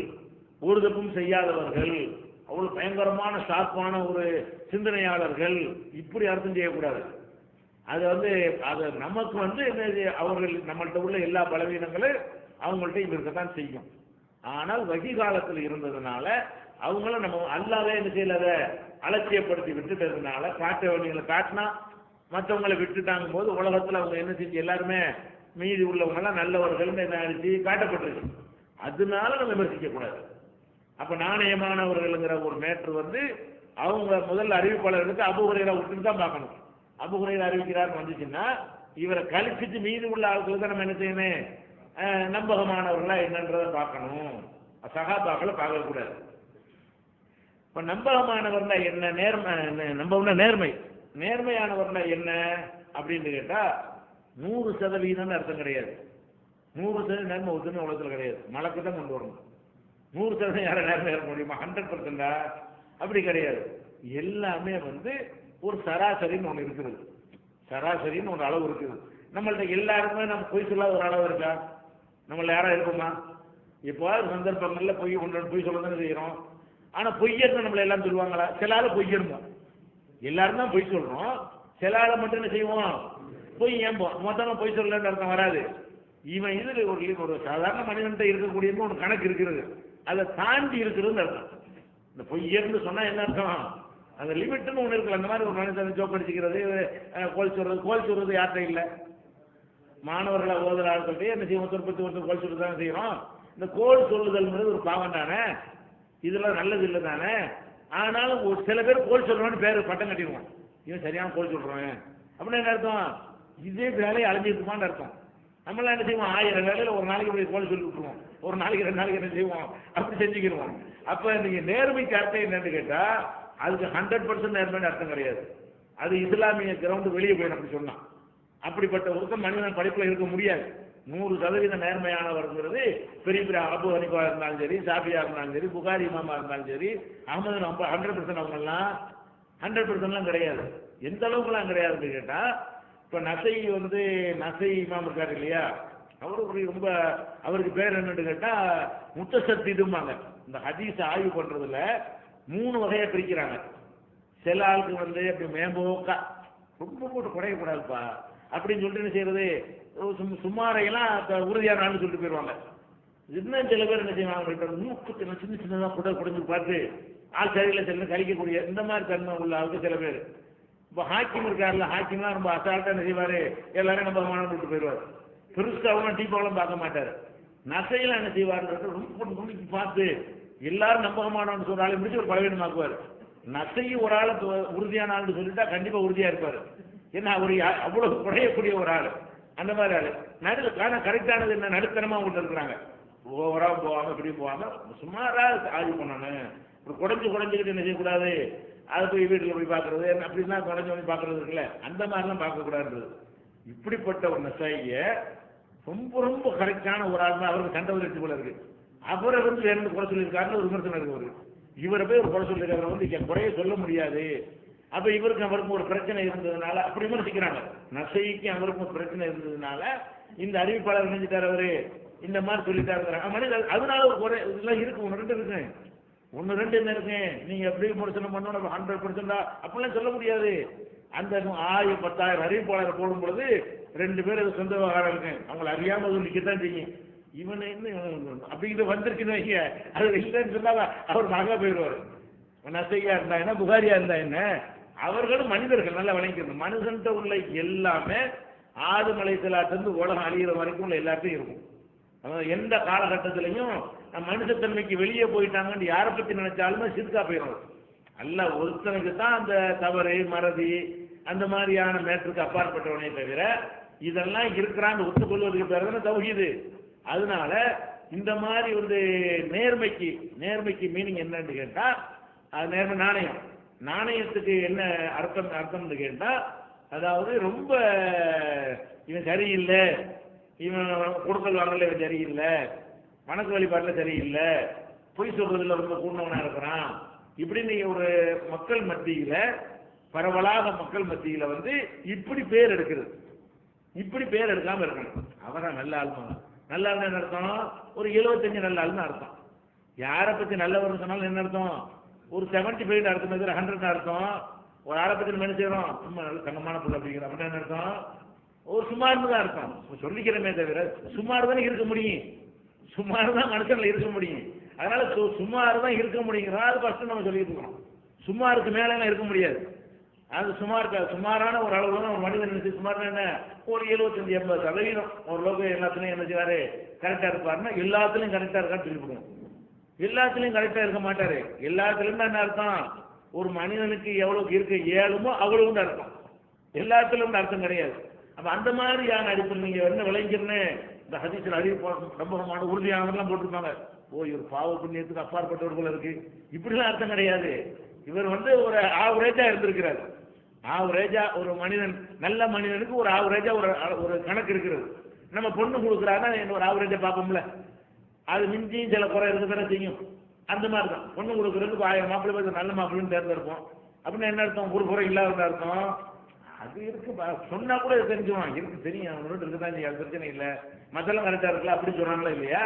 ஒரு தப்பும் செய்யாதவர்கள், அவ்வளவு பயங்கரமான ஷார்ப்பான ஒரு சிந்தனையாளர்கள், இப்படி அர்த்தம் செய்யக்கூடாது. அது அது நமக்கு அவர்கள் நம்மள்கிட்ட உள்ள எல்லா பலவீனங்களும் அவங்கள்ட்ட இருக்கத்தான் செய்யும். ஆனால் வகி காலத்தில் இருந்ததுனால அவங்கள நம்ம அல்லாவே என்ன செய்யல, அதை அலட்சியப்படுத்தி விட்டுட்டதுனால காட்ட வேண்டியவங்களை காட்டினா மற்றவங்களை விட்டுட்டாங்க போது உலகத்தில் அவங்க என்ன செஞ்சு எல்லாருமே மீதி உள்ளவங்கெல்லாம் நல்லவர்கள் என்ன அடிச்சு காட்டப்பட்டிருக்கு. அதனால நம்ம விமர்சிக்க கூடாது. அப்ப நாணயமானவர்கள்ங்கிற ஒரு மேட்ரு அவங்க முதல்ல அறிவிப்பாளர்களுக்கு அபூ ஹுரைரா விட்டுன்னு தான் பார்க்கணும். அபூ ஹுரைரா அறிவிக்கிறார்னு வந்துச்சுன்னா இவரை கழிச்சிட்டு மீதி உள்ள ஆட்களுக்கு தான் நம்ம என்ன செய்யணும்? நம்பகமானவர்களா என்னன்றதை பார்க்கணும். சஹாபாக்களை பார்க்கக்கூடாது. இப்ப நம்பகமானவர்னா என்ன? நேர்மையானவர்னா என்ன அப்படின்னு கேட்டா, 100% அர்த்தம் கிடையாது. 100% நேர்மை ஒத்துமை உலகத்தில் கிடையாது. மலக்கு தான் கொண்டு வரணும். 100% யாரை நேர்மை இருக்க முடியுமா? 100%? அப்படி கிடையாது. எல்லாமே வந்து ஒரு சராசரின்னு ஒன்று இருக்குது. சராசரின்னு ஒரு அளவு இருக்குது. நம்மள்ட்ட எல்லாருமே நம்ம பொய் சொல்லாத ஒரு அளவு இருக்கா? நம்மள யாரா இருக்குமா? இப்போ சந்தர்ப்பங்கள்ல பொய் சொல்லதான் செய்யறோம். ஆனா பொய்யர்னு நம்மள எல்லாம் சொல்லுவாங்களா? சில ஆளு பொய்யருமோ. எல்லாரும் தான் பொய் சொல்றோம். சில ஆளை மட்டும் என்ன செய்வோம்? பொய் ஏம்போம். மொத்தமா பொய் சொல்லலன்னு அர்த்தம் வராது. இவன் இதுல ஒரு சாதாரண மனிதன்கிட்ட இருக்கக்கூடிய ஒரு கணக்கு இருக்கிறது. அதை தாண்டி இருக்கிறதுன்னு அர்த்தம். இந்த பொய்யர்னு சொன்னா என்ன அர்த்தம்? அந்த லிமிட்னு ஒன்று இருக்குல்ல. அந்த மாதிரி ஒரு மனிதன் ஜோக் அடிச்சுக்கிறது, கோல் சொல்றது யார்கிட்ட இல்லை? மாணவர்களை ஓதுற ஆட்கள்கிட்ட என்ன செய்வோம்? ஒருத்தர் கோல் சொல்றது தானே செய்யறோம். இந்த கோல் சொல்லுதல்ங்கிறது ஒரு பாவம் தானே, இதெல்லாம் நல்லது இல்லை தானே. ஆனாலும் ஒரு சில பேர் கோல் சொல்றோம்னு பேர் பட்டம் கட்டிடுவோம். இவன் சரியான கோல் சொல்றோம் அப்படின்னு என்ன அர்த்தம்? இதே வேலையை அழிஞ்சிருக்குமான்னு அர்த்தம். நம்மளாம் என்ன செய்வோம்? 1000 வேலையில் ஒரு நாளைக்கு இப்படி கோல் சொல்லி விட்டுருவோம். ஒரு நாளைக்கு 2 நாளைக்கு என்ன செய்வோம்? அப்படி செஞ்சுக்கிடுவோம். அப்ப நீங்க நேர்மைக்கு அர்த்தம் என்னன்னு கேட்டா அதுக்கு 100% நேர்மைன்னு அர்த்தம் கிடையாது. அது இஸ்லாமிய கிரவுண்டு வெளியே போயிடும் அப்படி சொன்னா. அப்படிப்பட்ட ஒருத்தம் மனிதன் படிப்புல இருக்க முடியாது. 100% நேர்மையானவர்ங்கிறது பெரிய பெரிய அபு ஹனீஃபா இருந்தாலும் சரி, ஷாஃபியா இருந்தாலும் சரி, புகாரி இமாமா இருந்தாலும் சரி, அஹமது 100% அவங்கெல்லாம் 100%லாம் கிடையாது. எந்த அளவுக்குலாம் கிடையாதுன்னு கேட்டா, இப்ப நசை இமாம் இருக்காரு இல்லையா, அவரு ரொம்ப அவருக்கு பேர் என்னன்னு கேட்டா முத்தசத்திதும்பாங்க. இந்த ஹதீஸ் ஆய்வு பண்றதுல 3 வகையா பிரிக்கிறாங்க. சில ஆளுக்கு அப்படி மேம்போக்கா ரொம்ப போட்டு குறையக்கூடாதுப்பா அப்படின்னு சொல்லிட்டு என்ன செய்யறது, சுமாரையெல்லாம் உறுதியான ஆள்னு சொல்லிட்டு போயிடுவாங்க. இன்னும் சில பேர் என்ன செய்வாங்க, மூக்கு சின்ன சின்னதாக குடைஞ்சு பார்த்து ஆள் சரியில்லை சில கழிக்கக்கூடிய இந்த மாதிரி தன்மை உள்ள ஆளுக்கு சில பேர். இப்போ ஹாக்கிம் இருக்காருல்ல, ஹாக்கிம்லாம் ரொம்ப அசால்ட்டா என்ன செய்வாரு, எல்லாரும் நம்பகமான விட்டு போயிடுவார். பெருசாவெல்லாம் டீப்பாவெல்லாம் பார்க்க மாட்டாரு. நசையெல்லாம் என்ன செய்வாருன்றது ரொம்ப நுணுக்கி பார்த்து எல்லாரும் நம்பகமானவன்னு சொல்ற ஆளை முடிச்சு ஒரு பலவீனமாக்குவார். நசையை ஒரு ஆளை உறுதியான ஆள்னு சொல்லிட்டா கண்டிப்பா உறுதியா இருப்பாரு. ஏன்னா அவர் அவ்வளவு குறையக்கூடிய ஒரு ஆள். அந்த மாதிரி ஆளு ஆனால் கரெக்டானது என்ன, நடுத்தனமா அவங்க இருக்கிறாங்க. ஓவரா போவாங்க, இப்படி போவாங்க, சுமாரா ஆய்வு பண்ணணும். ஒரு குறைஞ்சுக்கிட்டு என்ன செய்யக்கூடாது, அதை போய் வீட்டில் போய் பார்க்கறது அப்படின்னா குறைஞ்சு பார்க்கறது இருக்குல்ல, அந்த மாதிரிலாம் பார்க்கக்கூடாது. இப்படிப்பட்ட ஒரு நசைய ரொம்ப ரொம்ப கரெக்டான ஒரு ஆள் தான். அவருக்கு சண்டை வச்சு போல இருக்கு. அவரை வேணும் குறை சொல்லியிருக்காருன்னு ஒரு விமர்சனம் இருக்கு. அவரு இவரை போய் ஒரு குறை சொல்லியிருக்காரு, குறைய சொல்ல முடியாது. அப்ப இவருக்கு அவருக்கும் ஒரு பிரச்சனை இருந்ததுனால அப்படி விமர்சிக்கிறாங்க. நசைக்கு அவருக்கும் ஒரு பிரச்சனை இருந்ததுனால இந்த அறிவிப்பாளர் நினைஞ்சிட்டார், அவரு இந்த மாதிரி சொல்லிட்டாரு மனிதர். அதனால ஒரு குறை இதெல்லாம் இருக்கு. 1-2 இருக்கு, 1-2 என்ன இருக்கு. நீங்க எப்படி விமர்சனம் பண்ணணும் 100% அப்படிலாம் சொல்ல முடியாது. அந்த 1000-10,000 அறிவிப்பாளர் போடும் பொழுது 2 பேர் அது சொந்த விவகாரம் இருக்கு, அவங்களை அறியாம நிற்கத்தான் செய்யும். இவன் என்ன அப்படிங்கிட்ட வந்துருச்சுன்னு வைக்க, அது இல்லைன்னு சொன்னா அவர் மகா போயிடுவார். நசையா இருந்தா என்ன, புகாரியா இருந்தா என்ன, அவர்களும் மனிதர்கள் நல்லா விளங்கிக்கணும். மனுஷன்ட்ட உள்ள எல்லாமே ஆதம் அலைஹிஸ்ஸலாத்திலிருந்து உலகம் அழிகிற வரைக்கும் உள்ள எல்லாத்தையும் இருக்கும். எந்த காலகட்டத்திலையும் மனுஷத்தன்மைக்கு வெளியே போயிட்டாங்கன்னு யாரை பத்தி நினைச்சாலுமே சிறுக்கா போயிடும். அல்ல ஒருத்தனுக்கு தான் அந்த தவறு மறதி அந்த மாதிரியான மேற்றுக்கு அப்பாற்பட்டவனே தவிர இதெல்லாம் இருக்கிறான்னு ஒத்துக்கொள்வதற்கு பேர் தானே தௌஹீது. அதனால இந்த மாதிரி நேர்மைக்கு மீனிங் என்னன்னு கேட்டா, அது நேர்மை நாணயத்துக்கு என்ன அர்த்தம்னு கேட்டா, அதாவது ரொம்ப இவன் சரியில்லை, இவன் கொடுக்கல் வாங்கல இவன் சரியில்லை, வணக்க வழிபாட்டுல சரியில்லை, பொய் சொல்றதுல ரொம்ப கூர்ணவனா இருக்கிறான், இப்படின்னு ஒரு மக்கள் மத்தியில பரவலாக மக்கள் மத்தியில இப்படி பேர் எடுக்கிறது. இப்படி பேர் எடுக்காம இருக்கணும். அவதான் நல்ல ஆளுமா. நல்ல ஆள் என்ன அர்த்தம்? ஒரு 75 நல்ல ஆள்னு அர்த்தம். யாரை பத்தி நல்லவர் சொன்னாலும் என்ன அர்த்தம்? ஒரு 75 அர்த்தம், 100 அர்த்தம். ஒரு ஆளை பத்தி நம்ம என்ன செய்யறோம், சும்மா நல்ல தங்கமான புள்ள அப்படிங்கிற அப்படின்னு என்ன அர்த்தம்? ஒரு சுமார்னு தான் அர்த்தம். சொல்லிக்கிறமே தவிர சுமார் தானே இருக்க முடியும், சுமார் தான் மனுஷன்ல இருக்க முடியும். அதனால சுமார் தான் இருக்க முடியுங்கிறா அது ஃபர்ஸ்ட் நம்ம சொல்லிட்டு இருக்கோம். சுமாருக்கு மேல இருக்க முடியாது. அது சுமாரான ஒரு அளவு தான் ஒரு மனிதன் நினைச்சு. சுமார் என்ன, ஒரு 75-80% ஓரளவுக்கு எல்லாத்துலயும் என்ன செய்வாரு, கரெக்டா இருப்பாருன்னா எல்லாத்துலயும் கரெக்டா இருக்கான்னு சொல்லிவிடுவோம். எல்லாத்துலயும் கரெக்டா இருக்க மாட்டாரு. எல்லாத்துலயும் என்ன அர்த்தம், ஒரு மனிதனுக்கு எவ்வளவுக்கு இருக்க இயலுமோ அவ்வளவு அர்த்தம். எல்லாத்துலயும் அர்த்தம் கிடையாது. அப்ப அந்த மாதிரியான அடிப்படை நீங்க என்ன விளைஞர்னு இந்த ஹதீஸ்ல நம்பகமான உறுதியானவெல்லாம் போட்டிருப்பாங்க. இவர் பாவ புண்ணியத்துக்கு அப்பாற்பட்டவர் போல இருக்கு, இப்படிலாம் அர்த்தம் கிடையாது. இவர் ஒரு ஆவரேஜா இருந்திருக்கிறார். ஆவரேஜா ஒரு மனிதன், நல்ல மனிதனுக்கு ஒரு ஆவரேஜா ஒரு கணக்கு இருக்கிறது. நம்ம பொண்ணு கொடுக்குறாங்கன்னா ஒரு ஆவரேஜா பார்ப்போம்ல, அது மிஞ்சியும் சில குறை இருக்க தானே செய்யும். அந்த மாதிரி தான் பொண்ணு கொடுக்குறதுக்கு 1000 மாப்பிள்ளை பார்த்து நல்ல மாப்பிள்ளைன்னு தேர்ந்தெடுப்போம். அப்படின்னா என்ன அர்த்தம்? ஒரு குறை இல்லாத அர்த்தம். அது இருக்கு, சொன்னா கூட தெரிஞ்சுவான், இருக்கு தெரியும், அவனோட இருக்குதான் செய்யும், அது பிரச்சனை இல்லை, மத்தெல்லாம் கரெக்டா இருக்குல்ல அப்படி சொல்றாங்களா இல்லையா?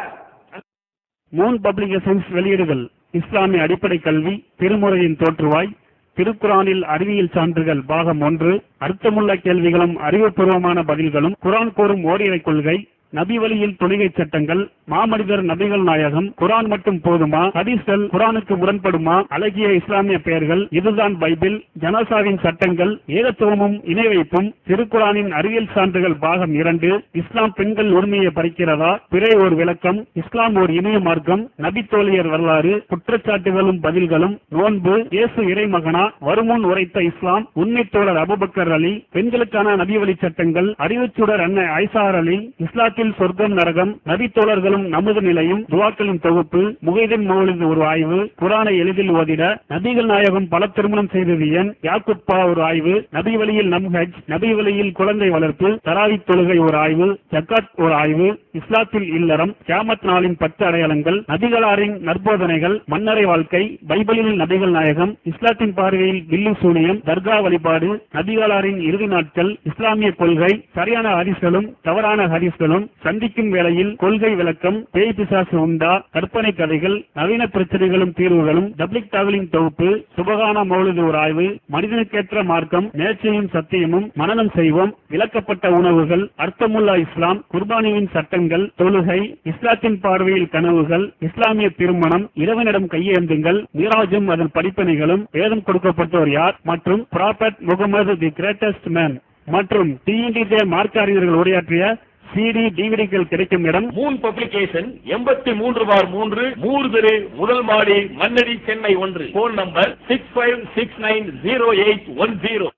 மூன் பப்ளிகேஷன்ஸ் வெளியீடுகள்: இஸ்லாமிய அடிப்படை கல்வி, திருமுறையின் தோற்றுவாய், திருக்குரானில் அறிவியல் சான்றுகள் பாகம் 1, அர்த்தமுள்ள கேள்விகளும் அறிவுபூர்வமான பதில்களும், குரான் கூறும் ஓரிரை கொள்கை, நபி வழியில் தொழுகை சட்டங்கள், மாமனிதர் நபிகள் நாயகம், குரான் மட்டும் போதுமா, ஹதீஸ்கள் குரானுக்கு முரண்படுமா, அழகிய இஸ்லாமிய பெயர்கள், இதுதான் பைபிள், ஜனாசாவின் சட்டங்கள், ஏகத்துவமும் இணை வைப்பும், திருக்குரானின் அறிவியல் சான்றுகள் பாகம் 2, இஸ்லாம் பெண்கள் உரிமையை பறிக்கிறதா, பிறை ஒரு விளக்கம், இஸ்லாம் ஒரு இணைய மார்க்கம், நபி தோழியர் வரலாறு, குற்றச்சாட்டுகளும் பதில்களும், நோன்பு, இயேசு இறைமகனா, வருமுன் உரைத்த இஸ்லாம், உண்மை தோழர் அபுபக்கர் அலி, பெண்களுக்கான நபி வழி சட்டங்கள், அறிவுச்சுடர் அன்னை ஐசார் அலி, இஸ்லாத்தில் சொர்க்கம் நரகம், நபி தோழர்களும் நமது நிலையும், துவாக்களின் தொகுப்பு, முகைதீன் மௌலித் ஒரு ஆய்வு, குரானை எளிதில் ஓதிட, நபிகள் நாயகம் பல திருமணம் செய்தது ஏன், யாக்குப்பா ஒரு ஆய்வு, நபி வழியில் நம்ஹஜ், நபி வழியில் குழந்தை வளர்ப்பு, தராவி தொழுகை ஒரு ஆய்வு, ஜக்காத் ஒரு ஆய்வு, இஸ்லாத்தில் இல்லறம், கியாமத் நாளின் 10 அடையாளங்கள், நபிகளாரின் நற்போதனைகள், மன்னரை வாழ்க்கை, பைபிளில் நபிகள் நாயகம், இஸ்லாத்தின் பார்வையில் வில்லு சூனியம், தர்கா வழிபாடு, நபிகளாரின் இறுதி நாட்கள், இஸ்லாமிய கொள்கை, சரியான ஹதீஸ்களும் தவறான ஹதீஸ்களும், சந்திக்கும் வேளையில் கொள்கை விளக்கம், பேய் பிசாசு உண்டா, கற்பனை கதைகள், நவீன பிரச்சனைகளும் தீர்வுகளும், டப்ளிக் டாவலின் தொகுப்பு, சுபகான மௌலிது ஒரு ஆய்வு, மனிதனுக்கேற்ற மார்க்கம், நேர்ச்சையும் சத்தியமும், மனனம் செய்வோம், விளக்கப்பட்ட உணவுகள், அர்த்தமுல்லா இஸ்லாம், குர்பானியின் சட்டங்கள், தொழுகை, இஸ்லாத்தின் பார்வையில் கனவுகள், இஸ்லாமிய திருமணம், இறைவனிடம் கையேந்துங்கள், மிராஜும் அதன் படிப்பனைகளும், வேதம் கொடுக்கப்பட்டோர் யார், மற்றும் prophet Mohammed the greatest man மற்றும் டிஎன்டிஜே மார்க்க அறிஞர்கள் உரையாற்றிய CD டிவிடிகள் கிடைக்கும் இடம் மூன் பப்ளிகேஷன் 83/3 மூர் தெரு, முதல் மாடி, மன்னடி, சென்னை 1. Phone number 65690810.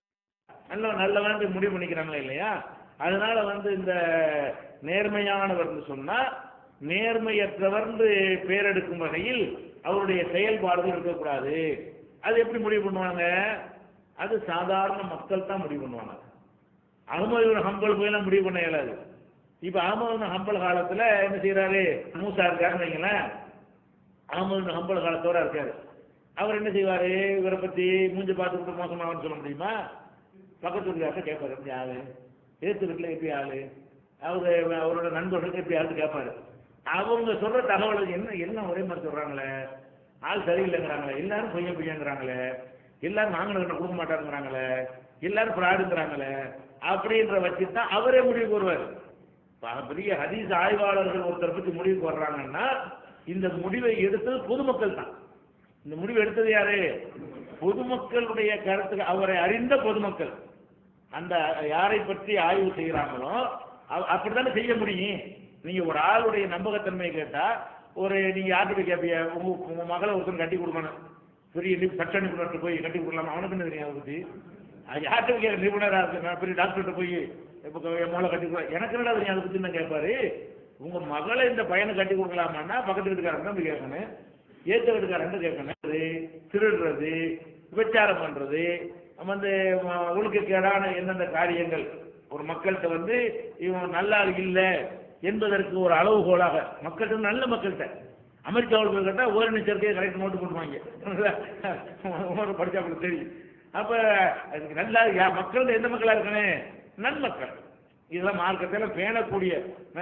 நல்லவன் முடிவு பண்ணிக்கிறாங்களா இல்லையா? அதனால இந்த நேர்மையானவர் சொன்னா நேர்மையற்றவர் பேரெடுக்கும் வகையில் அவருடைய செயல்பாடுகள் இருக்கக்கூடாது. அது எப்படி முடிவு பண்ணுவாங்க? அது சாதாரண மக்கள் தான் முடிவு பண்ணுவாங்க. அகமது ஹம்பல் போயெல்லாம் முடிவு பண்ண இயலாது. இப்ப அகமது ஹம்பல் காலத்துல என்ன செய்யறாரு? மூசா இருக்காருன்னு வைங்களேன். அகமது ஹம்பல் காலத்தோட இருக்காரு. அவர் என்ன செய்வாரு? இவரை பத்தி மூஞ்சி பார்த்துக்கிட்டு மோசமானு சொல்ல முடியுமா? பக்கத்து வீட்டுக்கார்ட்ட கேட்பாரு, எப்படி ஆளு, ஏத்து வீட்டுல எப்படி ஆளு, அவரோட நண்பர்களுக்கு எப்படி ஆளு கேட்பாரு. அவங்க சொல்ற தகவல் எல்லாம் ஒரே மாதிரி சொல்றாங்களே, ஆள் சரியில்லைங்கிறாங்களே, எல்லாரும் பொய்யங்கிறாங்களே, எல்லாரும் வாங்கின கொடுக்க மாட்டாருங்கிறாங்களே, எல்லாரும் பிராடுங்கிறாங்களே, அப்படின்ற வச்சுதான் அவரே முடிவுக்கு வருவார். பெரிய ஹதீஸ் ஆய்வாளர்கள் ஒருத்தர் பத்தி முடிவுக்கு வர்றாங்கன்னா இந்த முடிவை எடுத்தது பொதுமக்கள் தான். இந்த முடிவு எடுத்தது யாரு? பொதுமக்களுடைய கருத்துக்கு அவரை அறிந்த பொதுமக்கள். அந்த யாரை பற்றி ஆய்வு செய்யறாங்களோ அப்படித்தானே செய்ய முடியும். நீங்க ஒரு ஆளுடைய நம்பகத்தன்மையை கேட்டா, நீங்க யார்கிட்ட போய் கேட்பீங்க? உங்க மகளை ஒருத்தர் கட்டி கொடுக்கணும், பெரிய சட்ட நிபுணர்கிட்ட போய் கட்டி கொடுக்கலாம், அவனுக்கு என்ன தெரியும்? அதை பத்தி யார்கிட்ட கேட்க நிபுணரா இருக்கு, பெரிய டாக்டர்கிட்ட போய் மகளை கட்டி கொடுக்கலாம், எனக்கு என்னடா தெரியும் அதை பத்தி தான் கேட்பாரு. உங்க மகளை இந்த பையனை கட்டி கொடுக்கலாமான்னா பக்கத்து வீட்டுக்காரன் தான் கேட்கணும், ஏத்த வீட்டுக்காரன் கேட்கணும். திருடுறது, விபச்சாரம் பண்றது, ஒழுக்கக்கேடான எந்தெந்த காரியங்கள் ஒரு மக்கள்கிட்ட இவன் நல்லா இல்லை என்பதற்கு ஒரு அளவுகோலாக மக்கள்கிட்ட, நல்ல மக்கள்கிட்ட. அமெரிக்காவில் கேட்டா ஓரணி சேர்க்கையை கரெக்ட் நோட்டு போட்டுவாங்க, படிச்சா தெரியும். அப்ப அதுக்கு நல்லா மக்கள் எந்த மக்களா இருக்கணும்? நன்மக்கள். இதெல்லாம் மார்க்கத்தில் பேணக்கூடிய.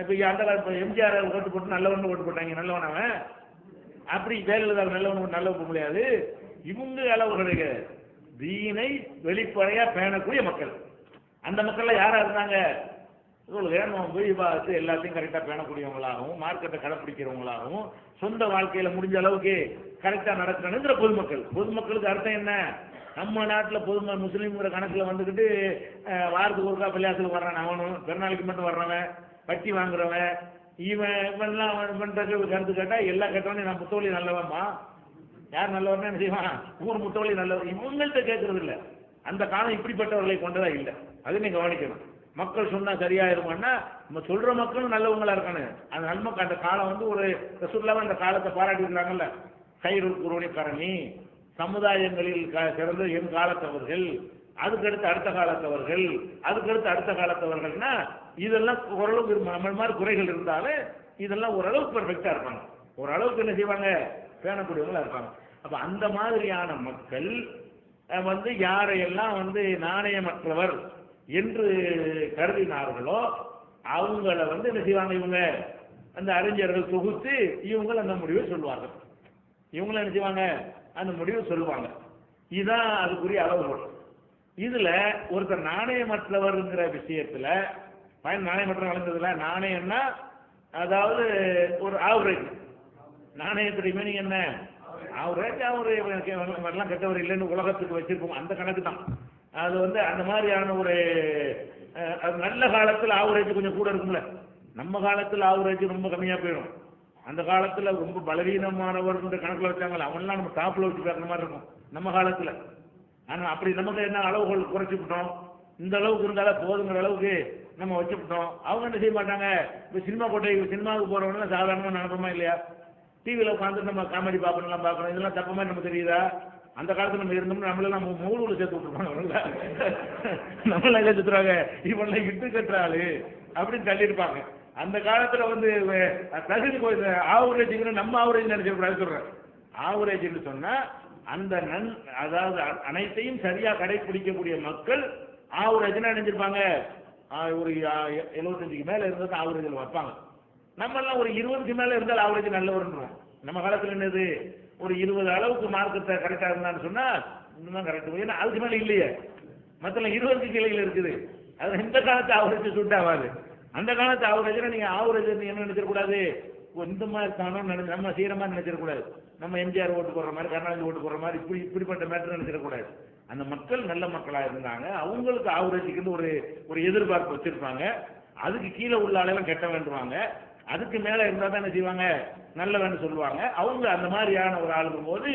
இப்ப அந்த எம்ஜிஆர் ஓட்டு போட்டு நல்லவன் ஓட்டு போட்டாங்க, நல்லவன் அவன். அப்படி ஜெயலலிதா நல்லவன் நல்ல போக முடியாது. இவங்க அளவுகளுக்கு தீனை வெளிப்படையா பேணக்கூடிய மக்கள். அந்த மக்கள்ல யாரா இருந்தாங்க? பார்த்து எல்லாத்தையும் கரெக்டா பேணக்கூடியவங்களாகவும் மார்க்கத்தை கடைப்பிடிக்கிறவங்களாகவும் சொந்த வாழ்க்கையில முடிஞ்ச அளவுக்கு கரெக்டா நடக்கணுங்கிற பொதுமக்கள். பொதுமக்களுக்கு அர்த்தம் என்ன? நம்ம நாட்டில் முஸ்லீம்ங்கிற கணக்குல வந்துக்கிட்டு வாரத்துக்கு ஒருக்கா பள்ளியாசலுக்கு வர்றான், அவனும் பெருநாளைக்கு மட்டும் வர்றவன், வட்டி வாங்குறவன், இவன்லாம் பண்றது கருத்து கேட்டா எல்லா கேட்டவனே நான் முத்தோழி நல்லவன்மா. யார் நல்லவன் என்ன செய்வான்? ஊர் முத்தோழி நல்லவன். இவங்கள்ட்ட கேட்கறது இல்லை. அந்த காலம் இப்படிப்பட்டவர்களை கொண்டதா இல்லை. அது நீங்க கவனிக்கணும். மக்கள் சொன்னா சரியாயிருமான்னா நம்ம சொல்ற மக்களும் நல்லவங்களா இருக்கணும். அந்த நன்மக்கள் அந்த காலம் ஒரு ரசூலுல்லாஹ் அந்த காலத்தை பாராட்டிருக்காங்கல்ல, கைருல் குர்ஆனி கரணி, சமுதாயங்களில் சிறந்த என் காலத்தவர்கள், அதுக்கடுத்து அடுத்த காலத்தவர்கள், அதுக்கடுத்து அடுத்த காலத்தவர்கள்னா இதெல்லாம் ஓரளவுக்கு நம்ம மாதிரி குறைகள் இருந்தாலும் இதெல்லாம் ஓரளவுக்கு பெர்ஃபெக்டா இருப்பாங்க. ஓரளவுக்கு என்ன செய்வாங்க, பேணக்கூடியவங்களா இருப்பாங்க. அப்ப அந்த மாதிரியான மக்கள் யாரையெல்லாம் நாணயமற்றவர் என்று கருதினார்களோ அவங்கள என்ன செய்வாங்க, இவங்க அந்த அறிஞர்கள் தொகுத்து இவங்க அந்த முடிவை சொல்லுவாங்க. இவங்களும் என்ன செய்வாங்க, அந்த முடிவை சொல்லுவாங்க. இதுதான் அதுக்குரிய அளவுகோல். இதுல ஒருத்தர் நாணயமற்றவர்ங்கிற விஷயத்துல நாணயமற்ற வளர்ந்ததுல நாணயம்னா அதாவது ஒரு ஆவரேஜ். நாணயத்துடைய மீனிங் என்ன, ஆவரேஜ். அவரெல்லாம் கெட்டவர் இல்லைன்னு உலகத்துக்கு வச்சிருப்போம், அந்த கணக்கு தான் அது. அந்த மாதிரியான ஒரு நல்ல காலத்தில் ஆவரேஜ் கொஞ்சம் கூட இருக்கும்ல. நம்ம காலத்தில் ஆவரேஜ் ரொம்ப கம்மியா போயிடும். அந்த காலத்துல ரொம்ப பலவீனமானவர் கணக்குல வச்சாங்களா அவன்லாம் நம்ம டாப்ல வச்சு பேசுற மாதிரி இருக்கும் நம்ம காலத்துல. ஆனா அப்படி நமக்கு என்ன அளவுகள் குறைச்சு விட்டோம், இந்த அளவுக்கு இருந்தாலும் போதுங்கிற அளவுக்கு நம்ம வச்சுவிட்டோம். அவங்க என்ன செய்ய மாட்டாங்க, இப்போ சினிமாவுக்கு போறவங்க சாதாரணமா நினைப்போமா இல்லையா, டிவியில உட்காந்து நம்ம காமெடி பார்க்கணும் பார்க்கணும், இதெல்லாம் தப்பு மாதிரி நமக்கு தெரியுதா? அந்த காலத்துல நம்ம இருந்தோம்னா நம்மளெல்லாம் மூணுல சேர்த்து விட்டுருப்பாங்க, நம்மளாம் எல்லாம் சுத்துறாங்க, இவெல்லாம் இட்டு கட்டுறாரு அப்படின்னு தள்ளியிருப்பாங்க. அந்த காலத்துல தகுதி ஆவரேஜ் நம்ம ஆவரேஜ் நினைச்சிருக்கூடாது சொல்றேன். ஆவரேஜ் சொன்னா அந்த அதாவது அனைத்தையும் சரியா கடைபிடிக்கக்கூடிய மக்கள் ஆவரேஜ் நினைச்சிருப்பாங்க. ஒரு 75க்கு மேல இருந்தால் ஆவரேஜில் வைப்பாங்க. நம்ம எல்லாம் ஒரு 20க்கு மேல இருந்தால் ஆவரேஜ் நல்ல வருன்றோம். நம்ம காலத்துல என்னது, ஒரு 20 அளவுக்கு மார்க்கத்தை கரெக்டா இருந்தான்னு சொன்னா இன்னும் கரெக்ட். ஏன்னா அதுக்கு மேல இல்லையே, மற்ற 20க்கு கிளைகள் இருக்குது. அது இந்த காலத்து ஆவரேஜ் சூட் ஆகாது. அந்த காலத்து ஆவரேஜ் நீங்க ஆவரேஜ் என்ன நினைச்சிடக்கூடாது, இந்த மாதிரி காணும் நம்ம செய்யற மாதிரி நினைச்சிடக்கூடாது. நம்ம எம்ஜிஆர் ஓட்டு போடுற மாதிரி, கருணாநிதி ஓட்டு போடுற மாதிரி இப்படிப்பட்ட மேட்டர் நினைச்சிடக்கூடாது. அந்த மக்கள் நல்ல மக்களா இருந்தாங்க, அவங்களுக்கு ஆவரேஜுக்கு ஒரு எதிர்பார்ப்பு வச்சிருப்பாங்க. அதுக்கு கீழே உள்ள ஆளெல்லாம் கெட்ட வேண்டுவாங்க, அதுக்கு மேல இருந்தா தான் என்ன செய்வாங்க, நல்லவன்னு சொல்லுவாங்க. அவங்க அந்த மாதிரியான ஒரு ஆளுக்கும் போது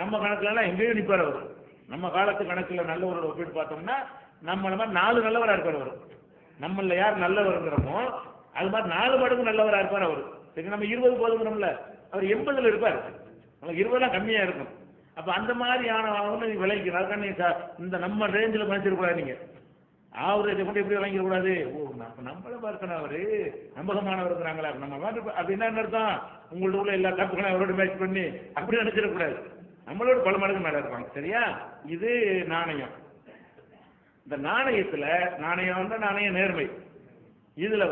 நம்ம கணக்குல எல்லாம் எங்கேயும் நிற்பார் அவர். நம்ம காலத்து கணக்குல நல்லவரோட ஒப்பிட்டு பார்த்தோம்னா நம்ம மாதிரி 4 நல்லவரா இருப்பார் அவர். நம்மள யார் நல்லவருங்கிறோமோ அது மாதிரி 4 மடங்கு நல்லவரா இருப்பார் அவர். சரி, நம்ம 20 போதுங்கிறோம்ல, அவர் 80ல் இருப்பார். நமக்கு 20 கம்மியா இருக்கும். அப்ப அந்த மாதிரியான விளைக்கிறார். இந்த நம்ம ரேஞ்சில் மதிச்சிடக்கூடாது. நீங்க ஆவரேஜை கொண்டு எப்படி விளங்கிடக்கூடாது, ஓ நம்மள பார்க்கணும் அவரு நம்பகமானவர் இருக்கிறாங்களா நம்ம அப்படின்னா என்ன அர்த்தம், உங்கள்ட்ட உள்ள எல்லா தப்புகளையும் அவரோட மேட்ச் பண்ணி அப்படி நினைச்சிடக்கூடாது. நம்மளோட பல மடங்கு மேல இருப்பாங்க. சரியா? இது நாணயம். இந்த நாணயத்துல நாணய நேர்மை. இதுல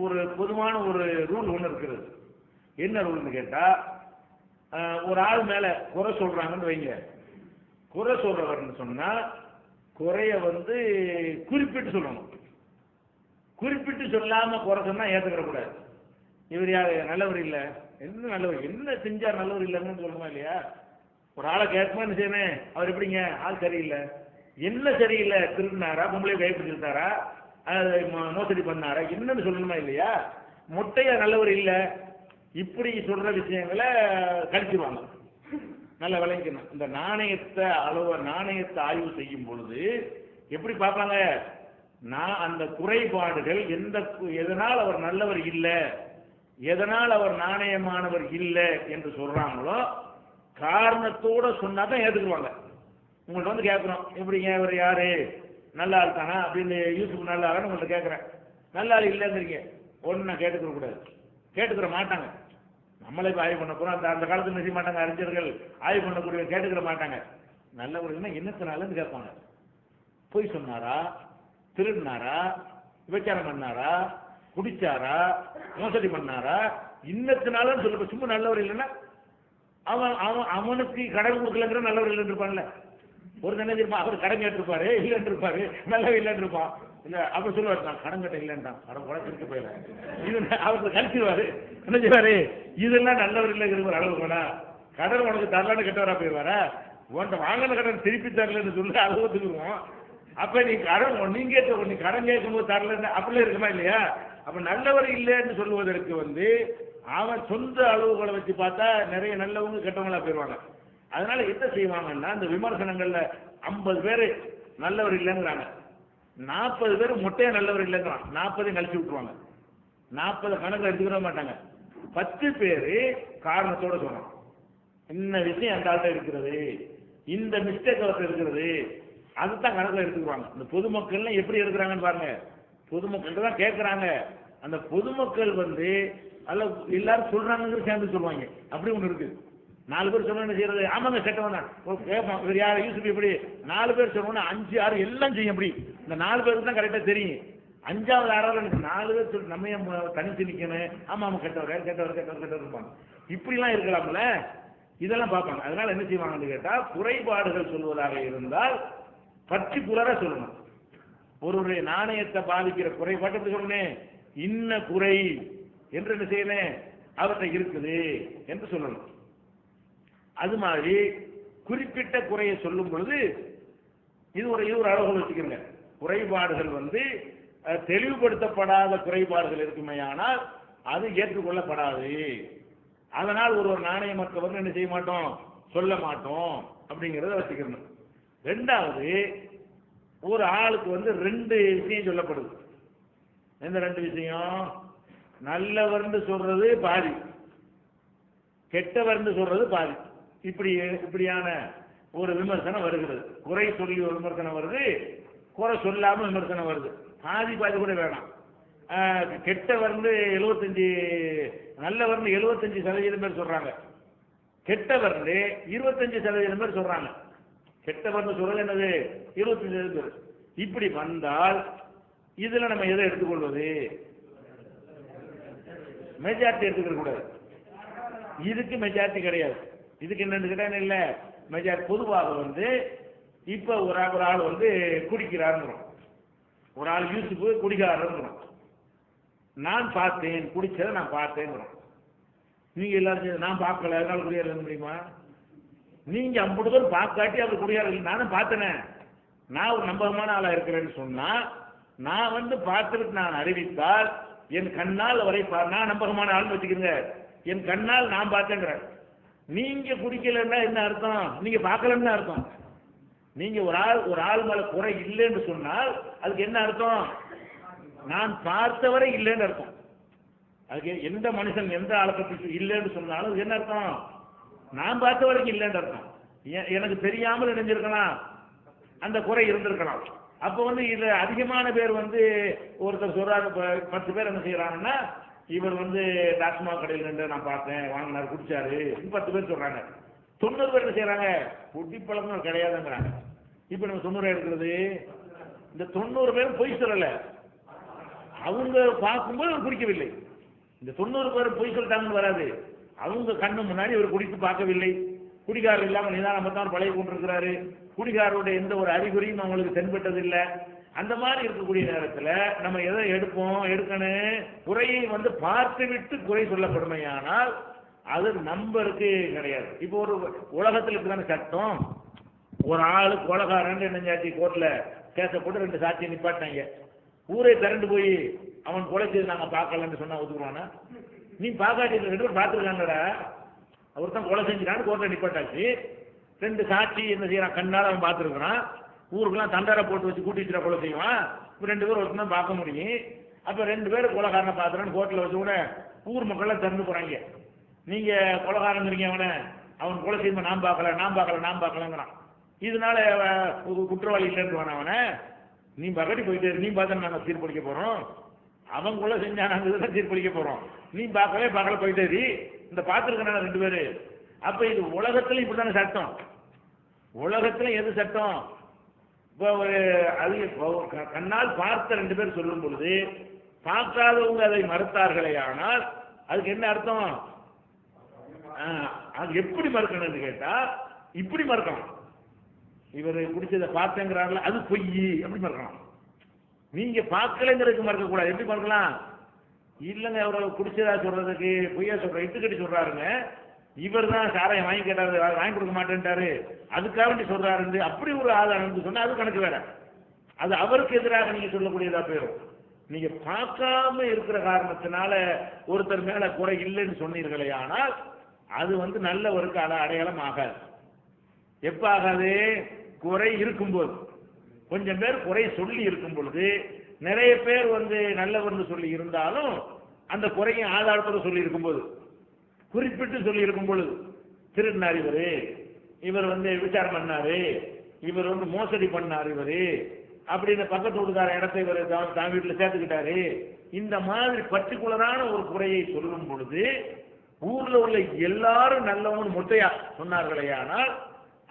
ஒரு பொதுவான ஒரு ரூல் ஒன்று இருக்கிறது. என்ன ரூல்னு கேட்டா, ஒரு ஆள் மேல குறை சொல்றாங்கன்னு வைங்க, குறை சொல்றவர்னு சொன்னா குறைய குறிப்பிட்டு சொல்லணும். குறிப்பிட்டு சொல்லாம குறை சொன்னா ஏத்துக்கிற கூடாது. இவர் யாரு நல்லவர் இல்ல, என்ன நல்லவர், என்ன செஞ்சார் நல்லவர் இல்லைன்னு சொல்லணுமா இல்லையா? ஒரு ஆளை கேட்குமா என்ன செய்யணும், அவர் எப்படிங்க ஆள் சரியில்லை, என்ன சரியில்லை, திருடினாரா, பொம்பளை கைப்பிடிச்சிருந்தாரா, மோசடி பண்ணாரா, என்னன்னு சொல்லணுமா இல்லையா? மொட்டையா நல்லவர் இல்ல, இப்படி சொல்ற விஷயங்களை கழிச்சிருவாங்க. நல்ல விளங்கிக்கணும். இந்த நாணயத்தை ஆய்வு செய்யும் பொழுது எப்படி பார்ப்பாங்க, அந்த குறைபாடுகள் எதனால் அவர் நல்லவர் இல்லை, எதனால் அவர் நாணயமானவர் இல்லை என்று சொல்றாங்களோ காரணத்தோட சொன்னா தான் ஏற்றுக்குவாங்க. உங்கள்ட்ட கேட்குறோம், எப்படிங்க இவர் யாரு, நல்ல ஆள் தானா அப்படின்னு, யூசுப் நல்ல ஆளுன்னு உங்கள்ட்ட கேட்குறேன். நல்ல ஆள் இல்லைங்கிறீங்க, ஒன்று நான் கேட்டுக்கிற கூடாது, கேட்டுக்கிற மாட்டாங்க. நம்மளே இப்போ ஆய்வு பண்ண போகிறோம். அந்த காலத்தில் செய்ய மாட்டாங்க அறிஞர்கள், ஆய்வு பண்ணக்கூடிய கேட்டுக்கிற மாட்டாங்க. நல்லவர்கள்னா என்னத்தினாலன்னு கேட்பாங்க. பொய் சொன்னாரா, திருடினாரா, விபச்சாரம் பண்ணாரா, குடிச்சாரா, மோசடி பண்ணாரா, இன்னத்தினாலும் சொல்ல. சும்மா நல்லவர் இல்லைன்னா அவனுக்கு கடன் கொடுக்கலங்கிற நல்லவர் இல்லைன்னு இருப்பான்ல. ஒரு நினைச்சிருப்பான், அவர் கடன் கேட்டிருப்பாரு, இல்லைன்னு இருப்பாரு, நல்லவர் இல்லைன்னு இருப்பான். இல்ல அப்ப சொல்லுவாரு, நான் கடன் கட்ட இல்லைன்றான், கடன் குறைச்சிருக்கு போயில இது அவருக்கு கழிச்சிருவாரு. என்ன செய்வாரு, இதெல்லாம் நல்லவர் இல்லைங்கிற ஒரு அளவு வேணா, கடன் உனக்கு தரலான்னு கெட்டவரா போயிடுவாரா, உன்ட்ட வாங்கின கடன் திருப்பி தரலன்னு சொல்லி அதை ஒத்துக்குவோம். அப்ப நீ கடன் கேட்கும் போது தரலன்னு அப்படிலாம் இருக்குமா இல்லையா? அப்ப நல்லவர் இல்லைன்னு சொல்லுவதற்கு அவன் சொந்த அளவுகளை வச்சு பார்த்தா நிறைய நல்லவங்க கெட்டவங்களா போயிடுவாங்க. அதனால என்ன செய்வாங்கன்னா, இந்த விமர்சனங்கள்ல 50 பேர் நல்லவர் இல்லைங்கிறாங்க, 40 பேர் மொட்டையா நல்லவர் இல்லைங்கிறான், 40 கழிச்சு விட்டுருவாங்க. 40 கணக்கு எடுத்துக்கிற மாட்டாங்க. 10 பேரு காரணத்தோட சொல்றான், இந்த விஷயம் அந்த ஆள்கிட்ட இருக்கிறது, இந்த மிஸ்டேக் அவர்கிட்ட இருக்கிறது, அதுதான் கணக்கில் எடுத்துக்குவாங்க. இந்த பொதுமக்கள்லாம் எப்படி எடுக்கிறாங்கன்னு பாருங்க. பொதுமக்கள் தான் கேட்குறாங்க. அந்த பொதுமக்கள் வந்து அல்ல எல்லாரும் சொல்றாங்கிறது சேர்ந்து சொல்லுவாங்க. அப்படி ஒன்று இருக்கு. 4 பேர் சொன்ன என்ன செய்யறது? ஆமாங்க கேட்டவன் தான் கேட்பான். இவர் யார் யூசுப் எப்படி 4 பேர் சொன்னோன்னா 5 6 எல்லாம் செய்யும். அப்படி இந்த 4 பேருக்கு தான் கரெக்டாக தெரியும். 5வது 6வது எனக்கு 4 பேர் சொல்லி நம்ம தனித்து நிற்கணும். ஆமா ஆமா கேட்டவர் இருப்பாங்க. இப்படிலாம் இருக்கலாம்ல, இதெல்லாம் பார்ப்பாங்க. அதனால என்ன செய்வாங்கன்னு கேட்டா, குறைபாடுகள் சொல்வதாக இருந்தால் பர்டிகுலரா சொல்லணும். ஒருவருடைய நாணயத்தை பாதிக்கிற குறைபாடு எப்படி சொல்லணும்? இன்ன குறை என்று என்ன செய்யணும்? அவர்கிட்ட இருக்குது என்று சொல்லணும். அது மாதிரி குறிப்பிட்ட குறையை சொல்லும் பொழுது இது ஒரு அளவுகள் வச்சுக்கிறங்க. குறைபாடுகள் வந்து தெளிவுபடுத்தப்படாத குறைபாடுகள் இருக்குமேயானால் அது ஏற்றுக்கொள்ளப்படாது. அதனால் ஒரு நாணயமற்றவர் என்ன செய்ய மாட்டோம், சொல்ல மாட்டோம் அப்படிங்கிறத வச்சுக்கணும். 2வது, ஒரு ஆளுக்கு வந்து 2 விஷயம் சொல்லப்படுது. எந்த 2 விஷயம்? நல்லவர்னு சொல்றது பாதி, கெட்டவர்னு சொல்றது பாதி. இப்படியான ஒரு விமர்சனம் வருகிறது. குறை சொல்லி ஒரு விமர்சனம் வருது, குறை சொல்லாம விமர்சனம் வருது. பாதி கூட வேணாம். கெட்டவர்னு 75, நல்லவர்னு 75% பேர் சொல்றாங்க, கெட்டவர்னு 25% பேர் சொல்றாங்க. கெட்டவர்னு சொல்றது என்னது? 25% பேர். இப்படி வந்தால் இதுல நம்ம எதை எடுத்துக்கொள்வது? மெஜாரிட்டி எடுத்துக்க கூடாது. இதுக்கு மெஜாரிட்டி கிடையாது. இதுக்கு என்னன்னு கேட்டா இல்ல மெஜாரிட்டி. பொதுவாக வந்து இப்ப ஒரு ஆள் வந்து குடிக்கிறாருங்கிறோம், ஒரு ஆள் யூசுப்பு குடிக்காரங்கிறோம். நான் பார்த்தேன், குடிச்சதை நான் பார்த்தேங்கிறோம். நீங்க எல்லாரும் நான் பார்க்கல அதனால குடியார முடியுமா? நீங்க 50 பேர் பார்க்காட்டி அவர் குடியார இல்லை. நானும் பார்த்தேனே, நான் ஒரு நம்பகமான ஆளா இருக்கிறேன்னு சொன்னா, நான் வந்து பார்த்துட்டு நான் அறிவித்தால் என் கண்ணால் அவரை நான் நம்பகமான ஆள்னு வச்சுக்கிறேங்க. என் கண்ணால் நான் பார்த்தேங்கிறேன். நீங்க குடிக்கலன்னா என்ன அர்த்தம்? நீங்க பார்க்கலன்னு அர்த்தம். நீங்க ஒரு ஆள் மேல குறை இல்லைன்னு சொன்னால் அதுக்கு என்ன அர்த்தம்? நான் பார்த்தவரை இல்லைன்னு அர்த்தம். அதுக்கு எந்த மனுஷன் எந்த ஆளை பற்றி இல்லைன்னு சொன்னாலும் அதுக்கு என்ன அர்த்தம்? நான் பார்த்த வரைக்கும் இல்லைன்னு அர்த்தம். எனக்கு தெரியாமல் இணைஞ்சிருக்கலாம், அந்த குறை இருந்திருக்கலாம். அப்ப வந்து இதுல அதிகமான பேர் வந்து ஒருத்தர் சொல்றாரு, 10 பேர் என்ன செய்யறாங்கன்னா, இவர் வந்து டாஸ்மாக் கடையில் நின்று நான் பார்த்தேன், வாங்கினார், குடிச்சாரு, 10 பேர் சொல்றாங்க. 90 பேர் என்ன செய்யறாங்க? குடிப்பழக்கம் கிடையாதுங்கிறாங்க. இப்ப நம்ம 90 எடுக்கிறது, இந்த 90 பேரும் பொய் சொல்லல, அவங்க பார்க்கும்போது அவர் குடிக்கவில்லை. இந்த 90 பேர் பொய் சொல்லிட்டாங்கன்னு வராது. அவங்க கண்ணு முன்னாடி இவர் குடித்து பார்க்கவில்லை, குடிகாரர் இல்லாம நிதானமாக தான் பழகி கொண்டிருக்கிறாரு, குடிகாரருடைய எந்த ஒரு அறிகுறியும் அவங்களுக்கு தென்பட்டது இல்லை. அந்த மாதிரி இருக்கக்கூடிய நேரத்தில் நம்ம எதை எடுக்கணும்? குறையை வந்து பார்த்து விட்டு குறை சொல்லப்படுமையானால் அது நம்பருக்கு கிடையாது. இப்போ ஒரு உலகத்தில் இருக்குதான சட்டம், ஒரு ஆளு கொலைகாரன் என்னஞ்சாச்சி கோர்ட்ல கேச போட்டு 2 சாட்சியை நிப்பாட்டாங்க. ஊரே திரண்டு போய் அவன் கொலை செய்து நாங்க பார்க்கலன்னு சொன்னா ஒத்துக்குவானா? நீ பார்க்காட்டி 2 பேர் பார்த்துருக்காங்கடா, அவர் தான் கொலை செஞ்சுட்டான்னு கோர்ட்ல நிப்பாட்டாச்சு. 2 சாட்சி என்ன செய்யறான்? கண்ணால் அவன் பார்த்துருக்கிறான். ஊருக்குலாம் தண்டாரை போட்டு வச்சு கூட்டிட்டு கொலை செய்வான். இப்போ 2 பேர் ஒருத்தர் தான் பார்க்க முடியும். அப்ப 2 பேர் கொலைகாரனை பார்த்துறான்னு கோர்ட்ல வச்சு கூட ஊர் மக்கள்லாம் திறந்து போறாங்க. நீங்க கொலைகாரங்கிறீங்க, அவன் கொலை செய்யும்போது நான் பார்க்கலங்கிறான். இதனால குற்றவாளி இல்லைன்னு அவனை நீ பக்கட்டி போயிட்டு நீ பார்த்தா நாங்கள் தீர்ப்பளிக்க போறோம். அவன் கொலை செஞ்சானாங்க தீர்ப்பளிக்க போறோம். நீ பார்க்கல போயிட்டே இந்த பார்த்துருக்கான 2 பேரு. அப்ப இது உலகத்துல இப்படித்தான சட்டம். உலகத்துல எது சட்டம்? இப்போ ஒரு கண்ணால் பார்த்த 2 பேர் சொல்லும் பொழுது பார்க்காதவங்க அதை மறுத்தார்களே, ஆனால் அதுக்கு என்ன அர்த்தம்? அது எப்படி மறுக்கணும்னு கேட்டா இப்படி மறுக்கலாம். இவர் குடிச்சதை பார்த்தேங்கிறாங்களா, அது பொய், அப்படி மறுக்கலாம். நீங்க பார்க்கலைங்கிறதுக்கு மறுக்க கூடாது. எப்படி மறுக்கலாம்? இல்லைங்க, அவரை குடிச்சதா சொல்றதுக்கு பொய்யா சொல்ற இட்டுக்கட்டி சொல்றாருங்க, இவர் தான் சாராயம் வாங்கி கேட்டாரு, வாங்கி கொடுக்க மாட்டேன்ட்டாரு, அதுக்காக வேண்டி சொல்றாரு, அப்படி ஒரு ஆதாரம் சொன்னா அது கணக்கு வேற. அது அவருக்கு எதிராக நீங்க சொல்லக்கூடியதா போயிடும். நீங்க பார்க்காம இருக்கிற காரணத்தினால ஒருத்தர் மேல குறை இல்லைன்னு சொன்னீர்களே, ஆனால் அது வந்து நல்லவருக்கு அடையாளம் ஆகாது. எப்ப ஆகாது? குறை இருக்கும்போது. கொஞ்சம் பேர் குறை சொல்லி இருக்கும் பொழுது, நிறைய பேர் வந்து நல்லவர்னு சொல்லி இருந்தாலும் அந்த குறையின் ஆதாரத்தோட சொல்லி இருக்கும்போது, குறிப்பிட்டு சொல்லி இருக்கும் பொழுது, திருடினார் இவர் வந்து விசாரம் பண்ணாரு, இவர் வந்து மோசடி பண்ணார் இவரு அப்படின்னு பக்கத்து வீட்டுக்கார இடத்தை இவர் தான் வீட்டில் சேர்த்துக்கிட்டாரு, இந்த மாதிரி பர்டிகுலரான ஒரு குறையை சொல்லும் பொழுது ஊர்ல உள்ள எல்லாரும் நல்லவங்க மொட்டையா சொன்னார்களே, ஆனால்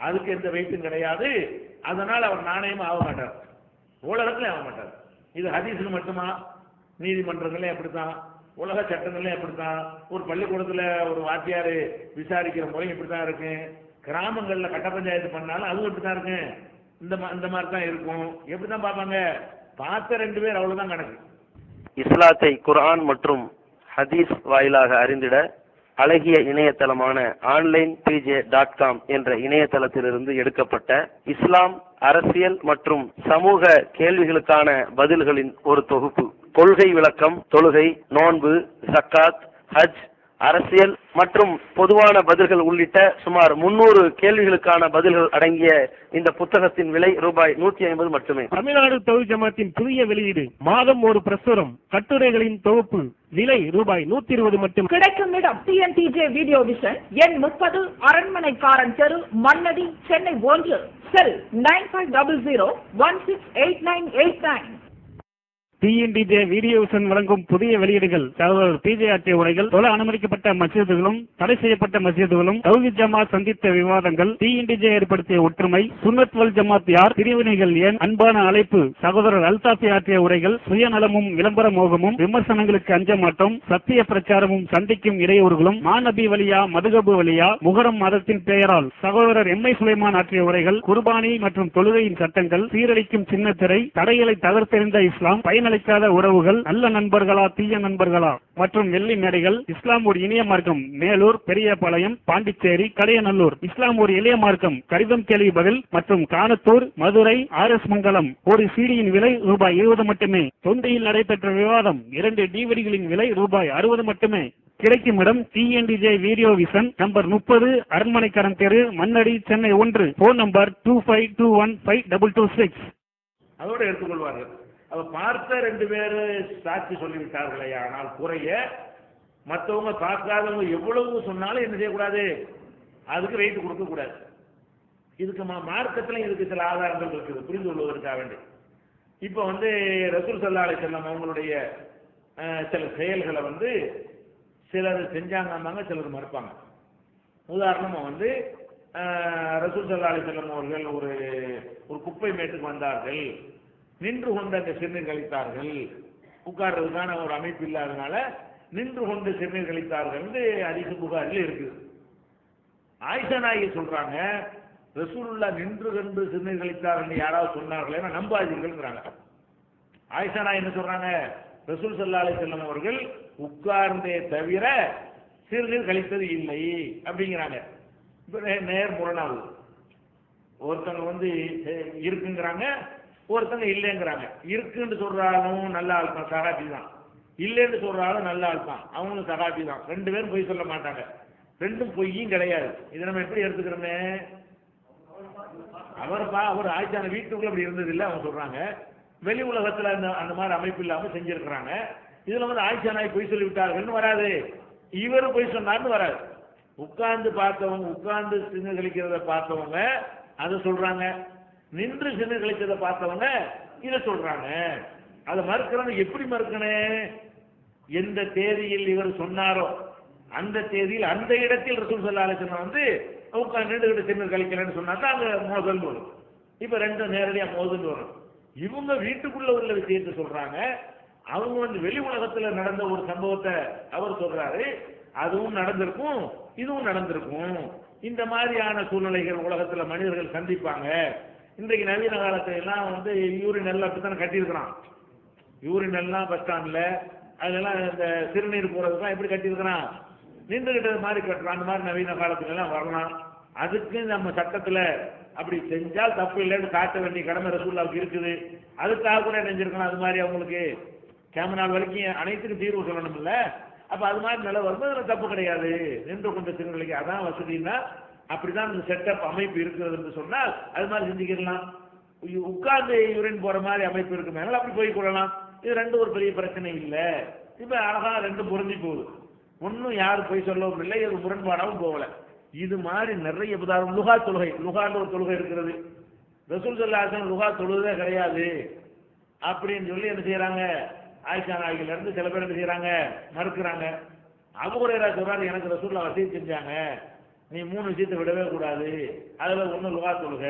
அதுக்கு எந்த வெயிட்டும் கிடையாது. அதனால் அவர் நாணயமா ஆக மாட்டார், உலகத்துல ஆக மாட்டார். இது ஹதீஸ்ல மட்டுமா? நீதிமன்றங்களே அப்படித்தான், உலக சட்டங்களே அப்படித்தான், ஒரு பள்ளிக்கூடத்துல ஒரு வாத்தியார் விசாரிக்கிற முறை இப்படித்தான் இருக்கு, கிராமங்கள்ல கட்ட பஞ்சாயத்து பண்ணாலும் அதுவும் இப்படித்தான் இருக்கு, இந்த மாதிரி தான் இருக்கும். எப்படிதான் பார்ப்பாங்க? பார்த்த 2 பேர் அவ்வளவுதான் கணக்கு. இஸ்லாத்தை குர்ஆன் மற்றும் ஹதீஸ் வாயிலாக அறிந்திட அழகிய இணையதளமான onlinepj.com என்ற இணையதளத்திலிருந்து எடுக்கப்பட்ட இஸ்லாம், அரசியல் மற்றும் சமூக கேள்விகளுக்கான பதில்களின் ஒரு தொகுப்பு. கொள்கை விளக்கம், தொழுகை, நோன்பு, ஜக்காத், ஹஜ், அரசியல் மற்றும் பொதுவான பதில்கள் உள்ளிட்ட சுமார் 300 கேள்விகளுக்கான பதில்கள் அடங்கிய இந்த புத்தகத்தின் விலை ரூபாய் 150 மட்டுமே. தமிழ்நாடு தௌஹீத் ஜமாத்தின் புதிய வெளியீடு, மாதம் ஒரு பிரசுரம், கட்டுரைகளின் தொகுப்பு, விலை ரூபாய் 120 மட்டும். கிடைக்கும் இடம் TNTJ வீடியோ விஷன், எண் 30, அரண்மனைக்காரன் தெரு, மண்ணடி, சென்னை 1, செல் 9500168989. TNTJ வீடியோ விஷன் வழங்கும் புதிய வெளியீடுகள் சகோதரர் PJ ஆற்றிய உரைகள், தொழ அனுமதிக்கப்பட்ட மஸ்ஜிதுகளும் தடை செய்யப்பட்ட மஸ்ஜிதுகளும், தௌஹீத் ஜமாத் சந்தித்த விவாதங்கள், TNTJ ஏற்படுத்திய ஒற்றுமை, சுன்னத் வல் ஜமாத் யார், பிரிவினைகள் ஏன், அன்பான அழைப்பு, சகோதரர் அல்தாஃபி ஆற்றிய உரைகள், சுயநலமும் விளம்பர மோகமும், விமர்சனங்களுக்கு அஞ்ச மாட்டோம், சத்திய பிரச்சாரமும் சந்திக்கும் இடையூறுகளும், மாநபி வழியா மதுகபு வழியா, முகரம் மதத்தின் பெயரால் சகோதரர் MI சுலைமான் ஆற்றிய உரைகள், குர்பானி மற்றும் தொழுகையின் சட்டங்கள், சீரழிக்கும் சின்னத்திரை, தடைகளை தகர்த்தெறிந்த இஸ்லாம், பயனளிக்காத உறவுகள், நல்ல நண்பர்களா தீய நண்பர்களா மற்றும் வெள்ளி மேடைகள், இஸ்லாம் ஒரு இனிய மார்க்கம் மேலூர், பெரியபாளையம், பாண்டிச்சேரி, கடையநல்லூர், இஸ்லாம் ஒரு எளிய மார்க்கம் கடிதம் கேள்வி பதில் மற்றும் கானத்தூர், மதுரை, RS மங்கலம். ஒரு சீடியின் விலை ரூபாய் 20 மட்டுமே. தொண்டியில் நடைபெற்ற விவாதம் 2 டிவிடிகளின் விலை ரூபாய் 60 மட்டுமே. கிடைக்கும் இடம் TNTJ வீடியோ விஷன், நம்பர் 30, அரண்மனைக்காரன் தெரு, மண்ணடி, சென்னை 1. Phone number 25215226. அதோடு எடுத்துக்கொள்வார்கள். அவ பார்த்த 2 பேர் சாட்சி சொல்லிவிட்டார்களே, ஆனால் குறைய மற்றவங்க பார்க்காதவங்க எவ்வளவு சொன்னாலும் என்ன செய்யக்கூடாது, அதுக்கு வெயிட் கொடுக்க கூடாது. இதுக்கு மார்க்கத்தில் இதுக்கு சில ஆதாரங்கள் இருக்குது, புரிந்து கொள்வதற்காக வேண்டி. இப்போ வந்து ரசூல் ஸல்லல்லாஹு அலைஹி வஸல்லம் அவங்களுடைய சில செயல்களை வந்து சிலர் செஞ்சாங்க, சிலர் மறுப்பாங்க. உதாரணமா வந்து ரசூல் ஸல்லல்லாஹு அலைஹி வஸல்லம் அவர்கள் ஒரு குப்பை மேட்டுக்கு வந்தார்கள், நின்று கொண்டு அந்த சிறுநீர் கழித்தார்கள், உட்கார்றதுக்கான ஒரு அமைப்பு இல்லாதனால நின்று கொண்டு சிறுநீர் கழித்தார்கள் என்று ஹதீஸ் புகாரில் இருக்குது. ஆயிஷா நாயகி சொல்றாங்க, ரசூலுல்லாஹ் நின்று கொண்டு சிறுநீர் கழித்தார்கள் யாராவது சொன்னார்களே நம்பாதீர்கள்ங்கிறாங்க. ஆயிஷா நாயகி என்ன சொல்றாங்க, ரசூல் ஸல்லல்லாஹு அலைஹி வஸல்லம் அவர்கள் உட்கார்ந்தே தவிர சிறுநீர் கழித்தது இல்லை அப்படிங்கிறாங்க. இப்போ நேர் முரணாகுது. ஒருத்தவங்க வந்து இருக்குங்கிறாங்க, ஒருத்தங்க இல்லைங்கிறாங்க. இருக்குன்னு சொல்றாலும் நல்ல ஆள் தான், சகாபி தான். இல்லைன்னு சொல்றாலும் நல்ல ஆள் தான், அவங்களும் சகாபி தான். 2 பேரும் பொய் சொல்ல மாட்டாங்க, 2ம் பொய்யும் கிடையாது. இதை நம்ம எப்படி எடுத்துக்கிறோமே, அவர் ஆயிஷா வீட்டுக்குள்ள அப்படி இருந்தது இல்லை அவங்க சொல்றாங்க, வெளி உலகத்துல அந்த மாதிரி அமைப்பு இல்லாம செஞ்சிருக்கிறாங்க. இதுல வந்து ஆயிஷா நாய் பொய் சொல்லி விட்டார்கள்னு வராது, இவரு பொய் சொன்னார்னு வராது. உட்கார்ந்து பார்த்தவங்க, உட்கார்ந்து சின்ன கழிக்கிறத பார்த்தவங்க அதை சொல்றாங்க, நின்று சின்ன கழிச்சதை பார்த்தவங்க இதை சொல்றாங்க. அதை மறுக்கிறாங்க. எப்படி மறுக்கணும், எந்த தேதியில் இவர் சொன்னாரோ அந்த தேதியில் அந்த இடத்தில் ரசூல் ஸல்லல்லாஹு அலைஹி வஸல்லம் வந்து நின்று சின்ன கழிக்கிறேன்னு சொன்னா தான் அங்க மோதல் வரும். இப்ப 2 நேரடியா மோதல் வரும். இவங்க வீட்டுக்குள்ள உள்ள விஷயத்தை சொல்றாங்க, அவங்க வந்து வெளி உலகத்துல நடந்த ஒரு சம்பவத்தை அவர் சொல்றாரு, அதுவும் நடந்திருக்கும் இதுவும் நடந்திருக்கும். இந்த மாதிரியான சூழ்நிலைகள் உலகத்துல மனிதர்கள் சந்திப்பாங்க. இன்றைக்கு நவீன காலத்துல எல்லாம் வந்து யூரினல் அப்படித்தானே கட்டியிருக்கிறான். யூரினல்லாம் பஸ் ஸ்டாண்ட்ல அதெல்லாம் இந்த சிறுநீர் போறதுலாம் எப்படி கட்டியிருக்கிறான், நின்றுகிட்டது மாதிரி கட்டுறான். அந்த மாதிரி நவீன காலத்துல எல்லாம் வரலாம். அதுக்கு நம்ம சட்டத்துல அப்படி செஞ்சால் தப்பு இல்லைன்னு காட்ட வேண்டிய கடமை ரசூலுல்லாஹ்வுக்கு இருக்குது. அதுக்காக கூட நினைஞ்சிருக்கணும். அது மாதிரி அவங்களுக்கு கேமரா வரைக்கும் அனைத்துக்கும் தீர்வு சொல்லணும் இல்ல. அப்ப அது மாதிரி நிலை வரும்போது அதில் தப்பு கிடையாது. நின்று கொண்ட சிறுநிலைக்கு அதான் வசதினா அப்படிதான் இந்த செட்டப் அமைப்பு இருக்கிறது என்று சொன்னால் அது மாதிரி செஞ்சுக்கலாம். உட்கார்ந்து யூரின் போற மாதிரி அமைப்பு இருக்குமே, அப்படி போய் கொள்ளலாம். இது 2 ஒரு பெரிய பிரச்சனை இல்லை. இப்ப அழகா 2 பொருந்தி போகுது. ஒன்னும் யாரும் போய் சொல்லவும் இல்லை, இது முரண்பாடாவும் போகல. இது மாதிரி நிறைய உதாரணம். லுகா தொழுகை, லுகான்னு ஒரு தொழுகை இருக்கிறது. ரசூல் ஸல்லல்லாஹு அலைஹி வஸல்லம் லுஹா தொழுதே கிடையாது அப்படின்னு சொல்லி என்ன செய்யறாங்க, ஆயிஷா நாயகில இருந்து சில பேர் என்ன செய்யறாங்க, மறுக்கிறாங்க. அபூ ஹுரைரா சொல்றாரு, எனக்கு ரசூலுல்லாஹ் வஸீயத் செஞ்சாங்க, நீ 3 விஷயத்தை விடவே கூடாது, அதுல ஒண்ணு லுஹா தொழுக.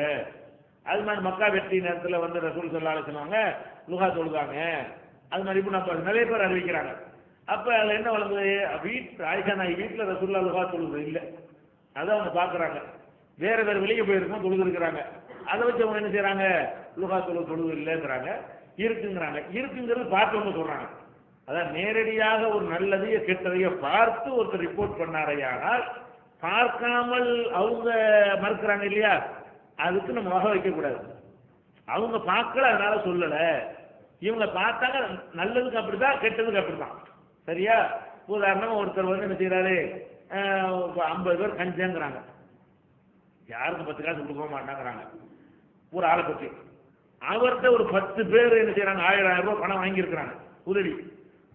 அது மாதிரி மக்கா வெற்றி நேரத்தில் வந்து ரசூல் ஸல்லல்லாஹு அலைஹி வஸல்லம் லுஹா தொழுதாங்க. அது மாதிரி இப்போ நம்ம நிறைய பேர் அறிவிக்கிறாங்க. அப்ப அதுல என்ன வழங்குது, ஆயிஷா நாயகி வீட்டுல ரசூலுல்லாஹ் லுஹா தொழுது இல்லை, அதை அவங்க பாக்குறாங்க. வேற வேற வெளியே போயிருக்கோம் தொழுது இருக்கிறாங்க. அதை வச்சு அவங்க என்ன செய்யறாங்க, லுஹா தொழுது இல்லைங்கிறாங்க, இருக்குங்கிறாங்க. இருக்குங்கிறது பார்த்தவங்க சொல்றாங்க. அதான் நேரடியாக ஒரு நல்லதையோ கெட்டதையோ பார்த்து ஒருத்தர் ரிப்போர்ட் பண்ணாரையானால், பார்க்காமல் அவங்க மறுக்கிறாங்க இல்லையா, அதுக்கு நம்ம வகை வைக்க கூடாது. அவங்க பார்க்கல அதனால சொல்லல, இவங்க பார்த்தாங்க, நல்லதுக்கு அப்படிதான் கெட்டதுக்கு அப்படிதான். சரியா? உதாரணமா ஒருத்தர் வந்து என்ன செய்யறாரு, 50 பேர் கஞ்சங்கிறாங்க, யாருக்கும் 10 காசு கொடுக்க மாட்டாங்கிறாங்க ஒரு ஆளை பற்றி. அவர்கிட்ட ஒரு 10 பேர் என்ன செய்யறாங்க, 1000 ரூபாய் பணம் வாங்கியிருக்கிறாங்க உதவி.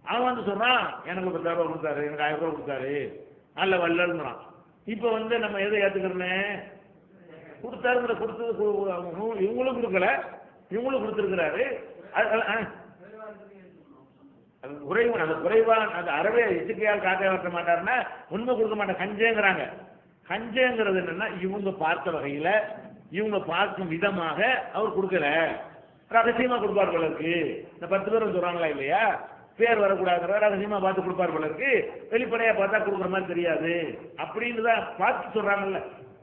அவன் வந்து சொல்றான், எனக்கு 10,000 ரூபாய் கொடுத்தாரு, எனக்கு 1000 ரூபாய் கொடுத்தாரு, நல்ல வல்லல்ங்கிறான். இப்ப வந்து நம்ம எதை ஏத்துக்கிறோன்னு, கொடுத்தாருங்கிற கொடுத்தது இவங்களும் கொடுக்கல, இவங்களும் கொடுத்துருக்கிறாரு. குறைவான் அந்த குறைவான் அந்த அறவே இசுக்கையால் காக்க வட்ட மாட்டாருன்னா உண்மை கொடுக்க மாட்டேன் கஞ்சேங்கிறாங்க. கஞ்சேங்கிறது என்னன்னா, இவங்க பார்த்த வகையில இவங்க பார்க்கும் விதமாக அவர் கொடுக்கல, ரகசியமா கொடுப்பார் போலருக்கு. இந்த 10 பேர் சொல்றாங்களா இல்லையா, பேர் வரக்கூடாது, ரகசியமா பார்த்து கொடுப்பார் போலருக்கு, வெளிப்படையா பார்த்தா கொடுக்குற மாதிரி தெரியாது அப்படின்னு தான் பார்த்து சொல்றாங்கல்ல.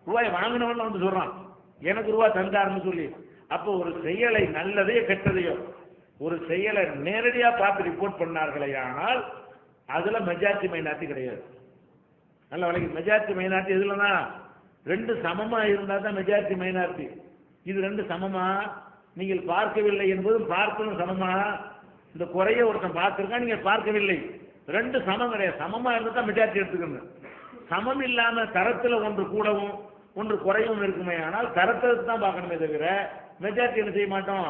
ரூபாய் வாங்கினவன் வந்து சொல்றான், எனக்கு ரூபாய் தந்தாருன்னு சொல்லி. அப்போ ஒரு செயலை நல்லதையோ கெட்டதையோ ஒரு செயலை நேரடியா பார்த்து ரிப்போர்ட் பண்ணார்களே, ஆனால் அதுல மெஜாரிட்டி மைனாரிட்டி கிடையாது. நல்ல வழக்கு மெஜாரிட்டி மைனாரிட்டி எதுலன்னா, 2 சமமா இருந்தா தான் மெஜாரிட்டி மைனாரிட்டி. இது 2 சமமா, நீங்கள் பார்க்கவில்லை என்பதும் பார்க்கணும் சமமா. இந்த குறைய ஒருத்தன் பார்த்திருக்கான், நீங்க பார்க்கவில்லை, 2 சமம் கிடையாது. சமமா இருந்தா தான் மெஜாரிட்டி எடுத்துக்கணும். சமம் இல்லாம தரத்துல ஒன்று கூடவும் ஒன்று குறையும் இருக்குமே, ஆனால் தரத்தை தான் பார்க்கணுமே தவிர மெஜாரிட்டி என்ன செய்ய மாட்டோம்,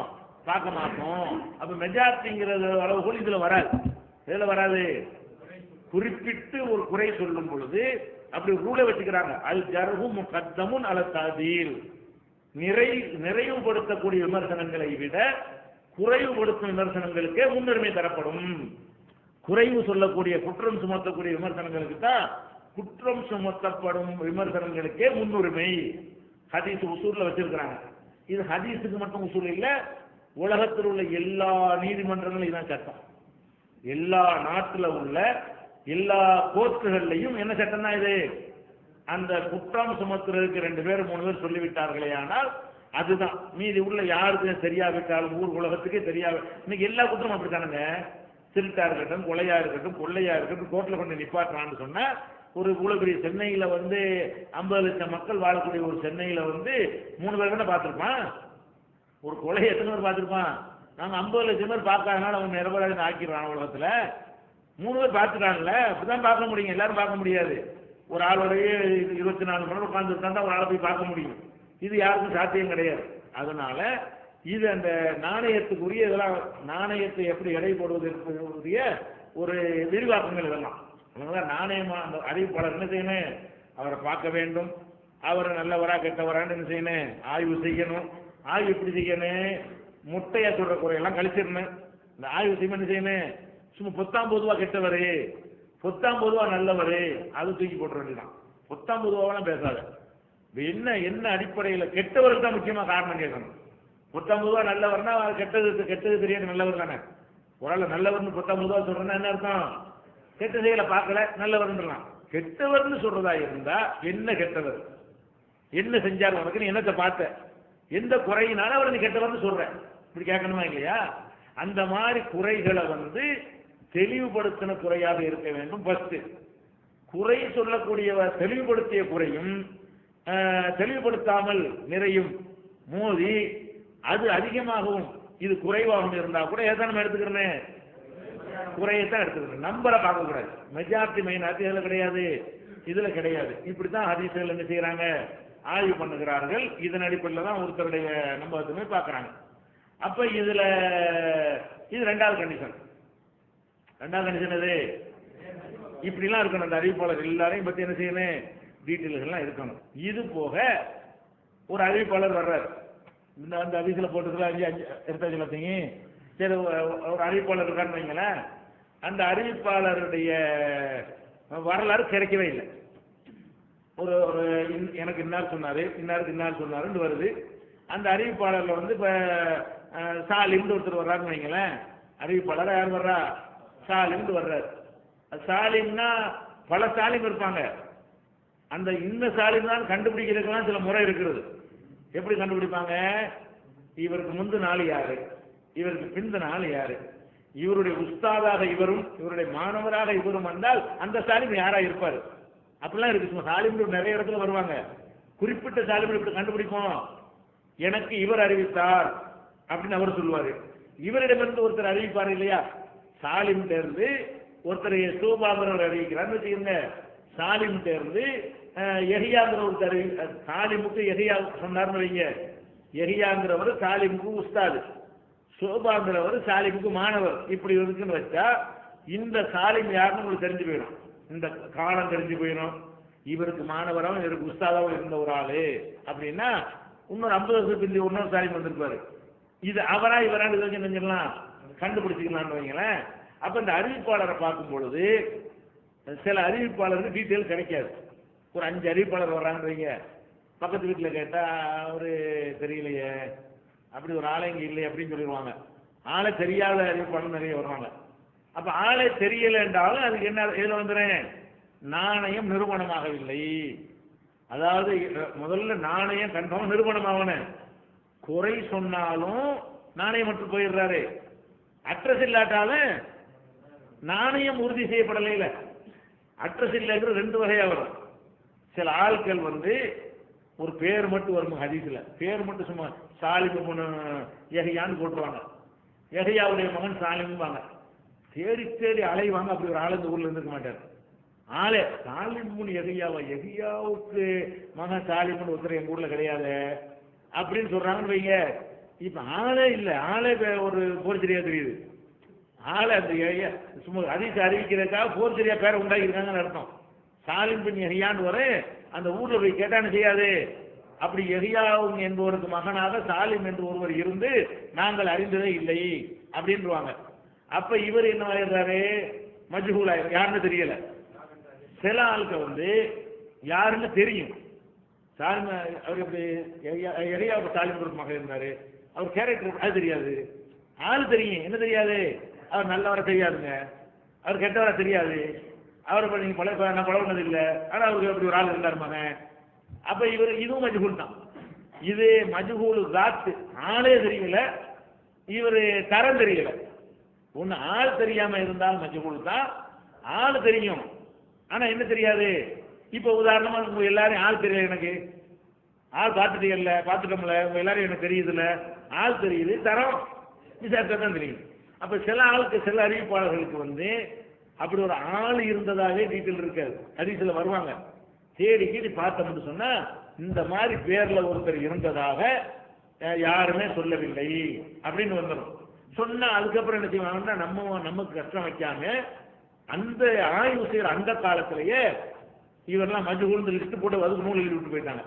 பார்க்க மாட்டோம். அப்ப மெஜாரிட்டிங்கிறது அளவுகோல் இதுல வராது. இதுல வராது. குறிப்பிட்டு ஒரு குறை சொல்லும் பொழுது அப்படி ரூலை வச்சுக்கிறாங்க, அல் ஜர்ஹு முகத்தமுன் அல தஅதீல். நிறைவுபடுத்தக்கூடிய விமர்சனங்களை விட குறைவுபடுத்தும் விமர்சனங்களுக்கே முன்னுரிமை தரப்படும். குறைவு சொல்லக்கூடிய குற்றம் சுமத்தக்கூடிய விமர்சனங்களுக்கு தான் குற்றம் சுமத்தப்படும் விமர்சனங்களுக்கே முன்னுரிமை. ஹதீஸ் உசூல்ல வச்சிருக்கிறாங்க. இது ஹதீஸுக்கு மட்டும் உசூல் இல்ல, உலகத்தில் உள்ள எல்லா நீதிமன்றங்களும் இதுதான் சட்டம். எல்லா நாட்டில் உள்ள எல்லா கோர்ட்டுகள்லையும் என்ன சட்டம் தான் இது, அந்த குற்றம் சுமத்துறதுக்கு 2 பேர் 3 பேர் சொல்லிவிட்டார்களே ஆனால் அதுதான். மீதி உள்ள யாருக்கு தெரியாவிட்டாலும் ஊர் உலகத்துக்கே தெரியாது. இன்னைக்கு எல்லா குற்றமும் அப்படித்தானுங்க. திருட்டா இருக்கட்டும், கொலையா இருக்கட்டும், கொள்ளையா இருக்கட்டும், கோர்ட்ல கொண்டு நிப்பாட்டுறான்னு சொன்னா, ஒரு இவ்வளவு பெரிய சென்னையில வந்து 50 லட்சம் மக்கள் வாழக்கூடிய ஒரு சென்னையில வந்து 3 பேர் கூட பார்த்திருப்பான். ஒரு கொலையை எத்தனை பேர் பார்த்திருப்பான்? நாங்க 50 லட்சம் பேர் பார்க்காதனால அவங்க நிரபராதின்னு ஆக்கிடுறான். உலகத்துல 3 பேர் பார்த்துட்டாங்கல்ல, அப்படிதான் பார்க்க முடியும், எல்லாரும் பார்க்க முடியாது. ஒரு ஆளுடைய 24 மணி நேரம் உட்கார்ந்து இருந்தா ஒரு ஆளை போய் பார்க்க முடியும். இது யாருக்கும் சாத்தியம் கிடையாது. அதனால இது அந்த நாணயத்துக்குரிய இதெல்லாம், நாணயத்தை எப்படி எடை போடுவதற்குரிய ஒரு விரிவாக்கங்கள் இதெல்லாம். அதனால நாணயமா அந்த அறிவிப்பாளர் என்ன செய்யணும், அவரை பார்க்க வேண்டும், அவரை நல்லவரா கெட்டவரான்னு என்ன செய்யணும், ஆய்வு செய்யணும். ஆய்வு எப்படி செய்யணும், முட்டையா சொல்ற குறையெல்லாம் கழிச்சிடணும். இந்த ஆய்வு செய்ய என்ன செய்யணும், சும்மா பொத்தாம் பொதுவா கெட்டவரு, பொத்தாம் பொதுவா நல்லவரு, அது தூக்கி போட்டுற வேண்டியதான். பொத்தாம் பொதுவாலாம் பேசாத. என்ன என்ன அடிப்படையில் கெட்டவருக்கு தான் முக்கியமா காரணம் கேட்கணும். பொத்தாம் பொதுவா நல்லவர்னா கெட்டது தெரியாது, நல்லவர் தானே. ஒரு ஆள் நல்லவர்னு பொத்தாம் பொதுவா சொல்றேன்னா என்ன அர்த்தம், கெட்ட செயலை பார்க்கல நல்லவர்ன்றலாம். கெட்டவர்னு சொல்றதா இருந்தா என்ன கெட்டவர், என்ன செஞ்சார் உனக்கு, என்னத்தை பார்த்த, எந்த குறையினால அவர் நீ கெட்டவர்னு சொல்ற, இப்படி கேட்கணுமா இல்லையா? அந்த மாதிரி குறைகளை வந்து தெளிவுபடுத்தின குறையாக இருக்க வேண்டும். ஃபர்ஸ்ட் குறை சொல்லக்கூடியவர் தெளிவுபடுத்திய குறையும் தெளிவுபடுத்தாமல் நிறையும் மோதி அது அதிகமாகவும் இது குறைவாகவும் இருந்தா கூட ஏதாவது நம்ம எடுத்துக்கிறேன், குறையத்தான் எடுத்துக்கிறேன். நம்பரை பார்க்க கூடாது. மெஜாரிட்டி மைனாரிட்டி இதுல கிடையாது, இதுல கிடையாது. இப்படித்தான் ஹதீஸ்கள் என்ன செய்யறாங்க, ஆய்வு பண்ணுகிறார்கள். இதன் அடிப்படையில் தான் ஒருத்தருடைய நம்பகத்தன்மை பார்க்கறாங்க. அப்ப இதுல இது 2வது கண்டிஷன். 2வது கண்டிஷன் எது, இப்படிலாம் இருக்கணும். அந்த அறிவிப்பாளர் எல்லாரையும் பத்தி என்ன செய்யணும், டீட்டெயில்ஸ் எல்லாம் இருக்கணும். இது போக ஒரு அறிவிப்பாளர் வர்றார், இந்த அந்த அதிசயில் போட்டுக்கலாம் அஞ்சு அஞ்சு எடுத்தாச்சு எல்லாத்தையும். சரி, ஒரு அறிவிப்பாளர் இருக்கான்னு வைங்களேன். அந்த அறிவிப்பாளருடைய வரலாறு கிடைக்கவே இல்லை. ஒரு ஒரு எனக்கு இன்னார் சொன்னாரு, இன்னாருக்கு இன்னார் சொன்னாருன்னு வருது. அந்த அறிவிப்பாளர்ல வந்து இப்போ சாலிம்னு ஒருத்தர் வர்றாருன்னு வைங்களேன். அறிவிப்பாளர் யார் வர்றா? சாலிம்னு வர்றாரு. சாலிம்னா பல சாலிம் இருப்பாங்க. அந்த இந்த சாலிம் தான் கண்டுபிடிக்கிறதுக்கெல்லாம் சில முறை இருக்கிறது. எப்படி கண்டுபிடிப்பாங்க? இவருக்கு முந்து நாள் யாரு, இவருக்கு பிந்த நாள் யாரு, இவருடைய உஸ்தாதாக இவரும் இவருடைய மாணவராக இவரும் வந்தால் அந்த சாலிம் யாரா இருப்பாரு, அப்படிலாம் இருக்கு. சும்மா சாலிம் நிறைய இடத்துல வருவாங்க. குறிப்பிட்ட சாலிம் இப்படி கண்டுபிடிப்போம். எனக்கு இவர் அறிவித்தார் அப்படின்னு அவர் சொல்லுவாரு. இவரிடமிருந்து ஒருத்தர் அறிவிப்பார் இல்லையா? சாலிம் இருந்து ஒருத்தர் சோபாபர் அறிவிக்கிறான்னு வச்சுக்கோங்க. சாலிம் இருந்து எஹியாங்கிற ஒருத்தர் சாலிமுக்கு எஹியா சொன்னார்னு வைங்க. எஹியாங்கிறவர் சாலிமுக்கு உஸ்தாது, சோபாங்கிறவர் சாலிமுக்கு மாணவர். இப்படி இருக்குன்னு வச்சா இந்த சாலிம் யாருன்னு உங்களுக்கு தெரிஞ்சு போயிடும். இந்த காலம் தெரிஞ்சு போயிடும். இவருக்கு மாணவராகவும் இவருக்கு உஸ்தாதாவும் இருந்த ஒரு ஆளு அப்படின்னா இன்னொரு 50 வருஷத்துக்கு பிந்தி இன்னொரு சாலிம் வந்திருப்பாரு. இது அவரா இவரான்னு செஞ்சிடலாம், கண்டுபிடிச்சிக்கலாம்னு வைங்களேன். அப்ப இந்த அறிவிப்பாளரை பார்க்கும் பொழுது சில அறிவிப்பாளருக்கு டீட்டெயில் கிடைக்காது. ஒரு 5 அறிவிப்பாளர் வர்றான்னு வைங்க. பக்கத்து வீட்டில் கேட்டால் ஒரு தெரியலையே, அப்படி ஒரு ஆளை இங்கே இல்லை அப்படின்னு சொல்லிடுவாங்க. ஆளை தெரியாத அறிவிப்பாளர் நிறைய வருவாங்க. அப்போ ஆளை தெரியலை என்றாலும் அதுக்கு என்ன இதில் வந்துடுறேன், நாணயம் நிரூபணமாகவில்லை. அதாவது முதல்ல நாணயம் கன்ஃபார்ம் நிரூபணமாகணும். குறை சொன்னாலும் நாணயம் மட்டும் போயிடுறாரு. அட்ரஸ் இல்லாட்டாலும் நாணயம் உறுதி செய்யப்படலை. இல்லை, அட்ரஸ் இல்லைங்கிற 2 வகையாக வரும். சில ஆட்கள் வந்து ஒரு பேர் மட்டும் வரும் ஹதீஸ்ல, பேர் மட்டும் சும்மா சாலிம் எஹியான்னு போட்டுருவாங்க. எஹியாவுடைய மகன் சாலிம்பாங்க. தேடி தேடி அலைவாங்க. அப்படி ஒரு ஆள் இந்த ஊர்ல இருந்துக்க மாட்டார். ஆளே சாலிம் எஹியாவா, எஹியாவுக்கு மகன் சாலிம்னு ஒருத்தர் எங்க ஊர்ல கிடையாது அப்படின்னு சொல்றாங்கன்னு வைங்க. இப்ப ஆளே இல்லை, ஆளே ஒரு போர்ச்சரியா தெரியுது. ஆளை அந்த சும்மா ஹதீஸ் அறிவிக்கிறதுக்காக போர்ச்சரியா பேரை உண்டாக்கி இருக்காங்கன்னு அர்த்தம். சாலிம் பின் எஹியான்னு வர அந்த ஊர்ல போய் கேட்டான்னு செய்யாது. அப்படி எஹியாவும் என்பவருக்கு மகனாக சாலிம் என்று ஒருவர் இருந்து நாங்கள் அறிந்ததே இல்லை அப்படின்றாங்க. அப்ப இவர் என்ன ஆயிடுறாரு, மஜ்ஹூல் ஆயிரு, யாருன்னு தெரியல. சில ஆளுக்கு வந்து யாருன்னு தெரியும். சாலிம் அவர் எப்படி எஹியாவுக்கு சாலிம் மகன் இருந்தாரு, அவர் கேரக்டர் அது தெரியாது. ஆள் தெரியும், என்ன தெரியாது, அவர் நல்லவரை தெரியாதுங்க, அவர் கெட்டவரை தெரியாது, அவரை நீங்க நான் பழகினது இல்லை, ஆனால் அவருக்கு அப்படி ஒரு ஆள் இருந்தார் மகன். அப்ப இவர் இதுவும் மஜ்ஹூல் தான். இது மஜ்ஹூல் ஜாத், ஆளே தெரியல, இவர் தரம் தெரியல. ஒன்னு ஆள் தெரியாம இருந்தால் மஜ்ஹூல் தான், ஆள் தெரியும் ஆனா என்ன தெரியாது. இப்ப உதாரணமா உங்க எல்லாரும் ஆள் தெரியல, எனக்கு ஆள் பார்த்துட்டீங்கல்ல, பார்த்துட்டோம்ல, உங்க எல்லாரும் எனக்கு தெரியுதுல்ல, ஆள் தெரியுது, தரம் விசாரித்தா தான் தெரியும். அப்ப சில ஆளுக்கு சில அறிவிப்பாளர்களுக்கு வந்து அப்படி ஒரு ஆள் இருந்ததாவே டீட்டெயில் இருக்காது. ஹதீஸ்ல வருவாங்க, தேடி கீடி பார்த்தோம்னு சொன்னா இந்த மாதிரி பேர்ல ஒருத்தர் இருந்ததாக யாருமே சொல்லவில்லை அப்படின்னு வந்துடும். சொன்னா அதுக்கப்புறம் என்ன செய்வாங்கன்னா நமக்கு கஷ்டம் வைக்காம அந்த ஆய்வு செய்யற அந்த காலத்திலேயே இவரெல்லாம் மஜ்ஹூல் லிஸ்ட் போட்டு அதுக்கு நூல் எழுதி விட்டு போயிட்டாங்க.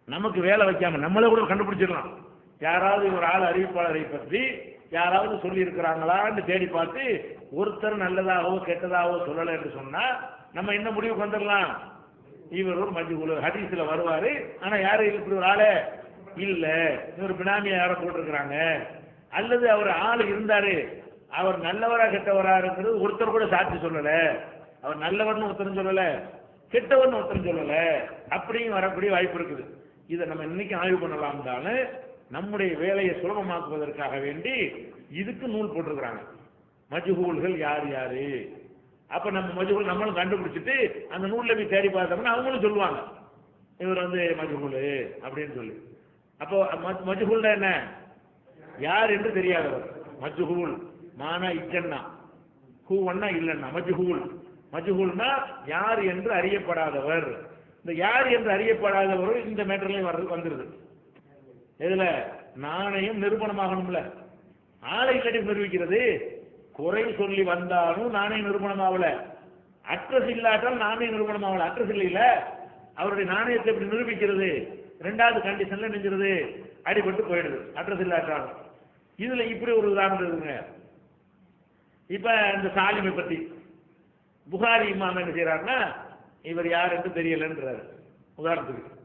நமக்கு வேலை வைக்காம நம்மளே கூட கண்டுபிடிச்சிடலாம். யாராவது ஒரு ஆள் அறிவிப்பாளரை பற்றி யாராவது சொல்லி இருக்கிறாங்களான்னு தேடி பார்த்து ஒருத்தர் நல்லதாகவோ கெட்டதாகவோ சொல்லலை என்று சொன்னா நம்ம என்ன முடிவுக்கு வந்துடலாம், இவர் ஒரு மஜ்ஹூல், ஹதீஸ்ல வருவாரு, ஆனா யாரு இப்படி ஒரு ஆளே இல்ல, இவர் பினாமியா யாரை போட்டிருக்கிறாங்க, அல்லது அவர் ஆள் இருந்தாரு, அவர் நல்லவரா கெட்டவரா இருக்கிறது ஒருத்தர் கூட சாட்சி சொல்லல, அவர் நல்லவர்னு ஒருத்தரும் சொல்லல, கெட்டவர்னு ஒருத்தரும் சொல்லல, அப்படியும் வரக்கூடிய வாய்ப்பு இருக்குது. இதை நம்ம இன்னைக்கு ஆய்வு பண்ணலாம் தானே, நம்முடைய வேலையை சுலபமாக்குவதற்காக வேண்டி இதுக்கு நூல் போட்டிருக்கிறாங்க. மஜ்ஹூல்கள் யார் யாரு, அப்ப நம்ம மஜ்ஹூல் நம்மளும் கண்டுபிடிச்சிட்டு அந்த நூல்ல போய் தேடி பார்த்தோம்னா அவங்களும் சொல்லுவாங்க இவர் வந்து மஜ்ஹூல் அப்படின்னு சொல்லி. அப்போ மஜ்ஹூல்னா என்ன, யார் என்று தெரியாதவர். மஜ்ஹூல் மானா இச்சன்னா, ஹூவன்னா இல்லன்னா மஜ்ஹூல். மஜ்ஹூல்னா யார் என்று அறியப்படாதவர். இந்த யார் என்று அறியப்படாதவர் இந்த மேட்டர்லயும் வந்துருது. இதுல நாணயம் நிரூபணமாகணும்ல, ஆளை இல்லாட்டி நிரூபிக்கிறது. குறை சொல்லி வந்தாலும் நாணயம் நிரூபணம் ஆகல, அட்ரஸ் இல்லாட்டால் நாணயம் நிரூபணம் ஆகல. அட்ரஸ் இல்லையில அவருடைய நாணயத்தை எப்படி நிரூபிக்கிறது, ரெண்டாவது கண்டிஷன்ல நெஞ்சிருது அடிபட்டு போயிடுது, அட்ரஸ் இல்லாட்டாங்க. இதுல இப்படி ஒரு உதாரணம் இருக்குங்க. இப்ப இந்த சாலிமை பத்தி புகாரி இமாம் என்ன செய்யறாருன்னா, இவர் யார் என்று தெரியலன்றாரு. உதாரணத்துக்கு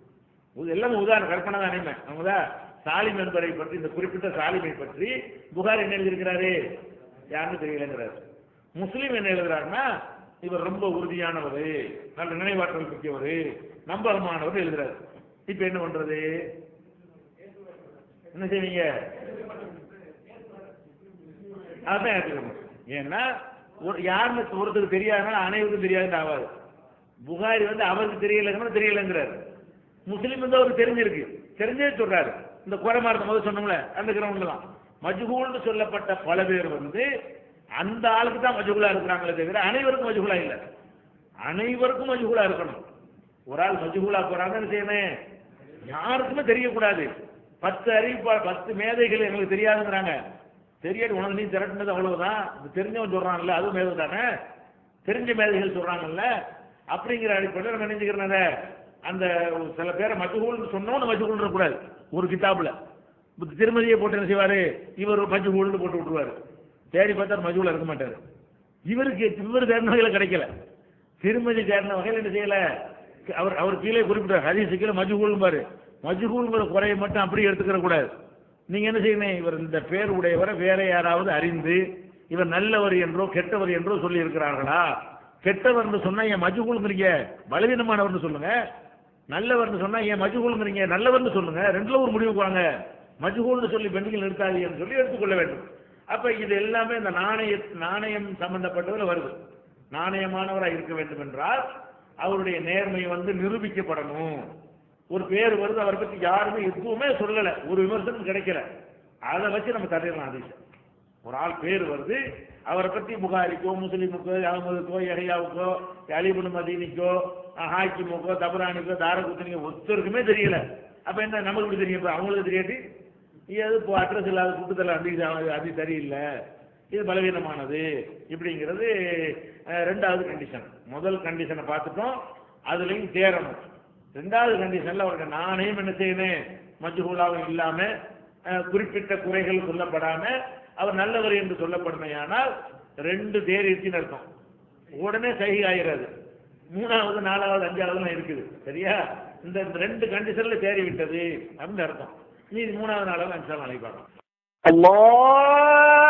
எல்லாமே உதாரணம், கற்பனை தான் அனைமே. அவங்கதான் சாலிம் என்பதை பற்றி, இந்த குறிப்பிட்ட சாலிமை பற்றி புகாரி என்ன எழுதியிருக்கிறாரு, யாருன்னு தெரியலங்கிறாரு. முஸ்லீம் என்ன எழுதுறாருன்னா, இவர் ரொம்ப உறுதியானவர், நல்ல நினைவாற்றல் மிக்கவர், நம்பகமானவர் எழுதுறாரு. இப்ப என்ன பண்றது, என்ன செய்வீங்க? அதான் ஏற்றுக்கணும். ஏன்னா யாருன்னு ஒருத்தருக்கு தெரியாதுன்னா அனைவருக்கும் தெரியாதுன்னு ஆகாது. புகாரி அவருக்கு தெரியலங்கிறாரு. முஸ்லீம் அவருக்கு தெரிஞ்சிருக்கு, தெரிஞ்சே சொல்றாரு. இந்த குறைமார்த்த முதல் சொன்னோம்ல, அந்த கிரௌண்ட்ல தான் மஜ்ஹூல்னு சொல்லப்பட்ட பல பேர் அந்த ஆளுக்கு தான் மஜ்ஹூலா இருக்கிறாங்களே தவிர அனைவருக்கும் மஜ்ஹூலா இல்லை. அனைவருக்கும் மஜ்ஹூலா இருக்கணும். ஒரு ஆள் மஜ்ஹூலா போறாங்கன்னு செய்யணும், யாருக்குமே தெரியக்கூடாது. 10 அறிவிப்பாளர் 10 மேதைகள் எங்களுக்கு தெரியாதுங்கிறாங்க. தெரியாது, உனக்கு நீ திரட்டினது அவ்வளவுதான். தெரிஞ்சவன் சொல்றாங்கல்ல, அதுவும் மேதை தானே. தெரிஞ்ச மேதைகள் சொல்றாங்கல்ல, அப்படிங்கிற அடிப்படையில் நம்ம நினைச்சுக்கிறத அந்த சில பேரை மஜ்ஹூல்னு சொன்னோன்னு மஜ்ஹூல் இருக்கக்கூடாது. ஒரு கிதாபுல திருமதியை போட்டு என்ன செய்வாரு, இவர் மஜ்ஹூல்னு போட்டு விட்டுருவாரு. தேடி பார்த்தா மஜ்ஹூலா இருக்க மாட்டாரு. இவர் தேடின வகையில கிடைக்கல, திருமதி தேடின வகையில் என்ன செய்யல, அவர் கீழே குறிப்பிட்டார் ஹதீஸ் கீழே மஜ்ஹூல் பாரு. மஜ்ஹூல்ங்கிற குறையை மட்டும் அப்படியே எடுத்துக்கிற கூடாது. நீங்க என்ன செய்யணும், இவர் இந்த பேர் உடையவரை வேற யாராவது அறிந்து இவர் நல்லவர் என்றோ கெட்டவர் என்றோ சொல்லி இருக்கிறார்களா? கெட்டவர்னு சொன்னா ஏன் மஜ்ஹூல்ங்கிறீங்க, பலவீனமானவர்னு சொல்லுங்க. நல்லவர்னு சொன்னா ஏன் மஜ்ஹூல்ங்கிறீங்க, நல்லவர்னு சொல்லுங்க. ரெண்டுல ஒரு முடிவுக்கு வாங்க. மஜ்ஹூல்னு சொல்லி பெண்டிகள் நிறுத்தாதீங்கன்னு சொல்லி எடுத்துக்கொள்ள வேண்டும். அப்ப இது எல்லாமே இந்த நாணயம் சம்பந்தப்பட்டதுல வருது. நாணயமானவராக இருக்க வேண்டும் என்றால் அவருடைய நேர்மை நிரூபிக்கப்படணும். ஒரு பேர் வருது, அவரை பற்றி யாருமே எதுவுமே சொல்லல, ஒரு விமர்சனம் கிடைக்கல, அதை வச்சு நம்ம தடையலாம். அது ஒரு ஆள் பேர் வருது, அவரை பற்றி புகாரிக்கோ முஸ்லீமுக்கோ அகமதுக்கோ யஹ்யாவுக்கோ அலிபுன் மதீனிக்கோ ஹாக்கிமுக்கோ தபரானிக்கோ தாரகுத்தனிக்கோ ஒருத்தருக்குமே தெரியல. அப்ப என்ன நமக்கு இப்படி தெரியும், அவங்களுக்கு தெரியாட்டி எது இப்போ அட்ரஸ் இல்லாத கூட்டத்தில் அது சரியில்லை, இது பலவீனமானது இப்படிங்கிறது ரெண்டாவது கண்டிஷன். முதல் கண்டிஷனை பார்த்துட்டோம், அதுலையும் தேரணும். ரெண்டாவது கண்டிஷன்ல அவருடைய நாணயம் என்ன செய்யணும், மஜ்ஹூலாவும் இல்லாம குறிப்பிட்ட குறைகள் சொல்லப்படாம அவர் நல்லவர் என்று சொல்லப்படுமையானால் 2 தேர்ச்சின்னு அர்த்தம். உடனே சஹீஹ் ஆகிறது. 3வது 4வது 5வது இருக்குது. சரியா? இந்த 2 கண்டிஷன்ல தேறி விட்டது அப்படின்னு அர்த்தம். நீ 3வது 4வது 5வது நாளைக்கு பார்க்கலாம். அல்லாஹ்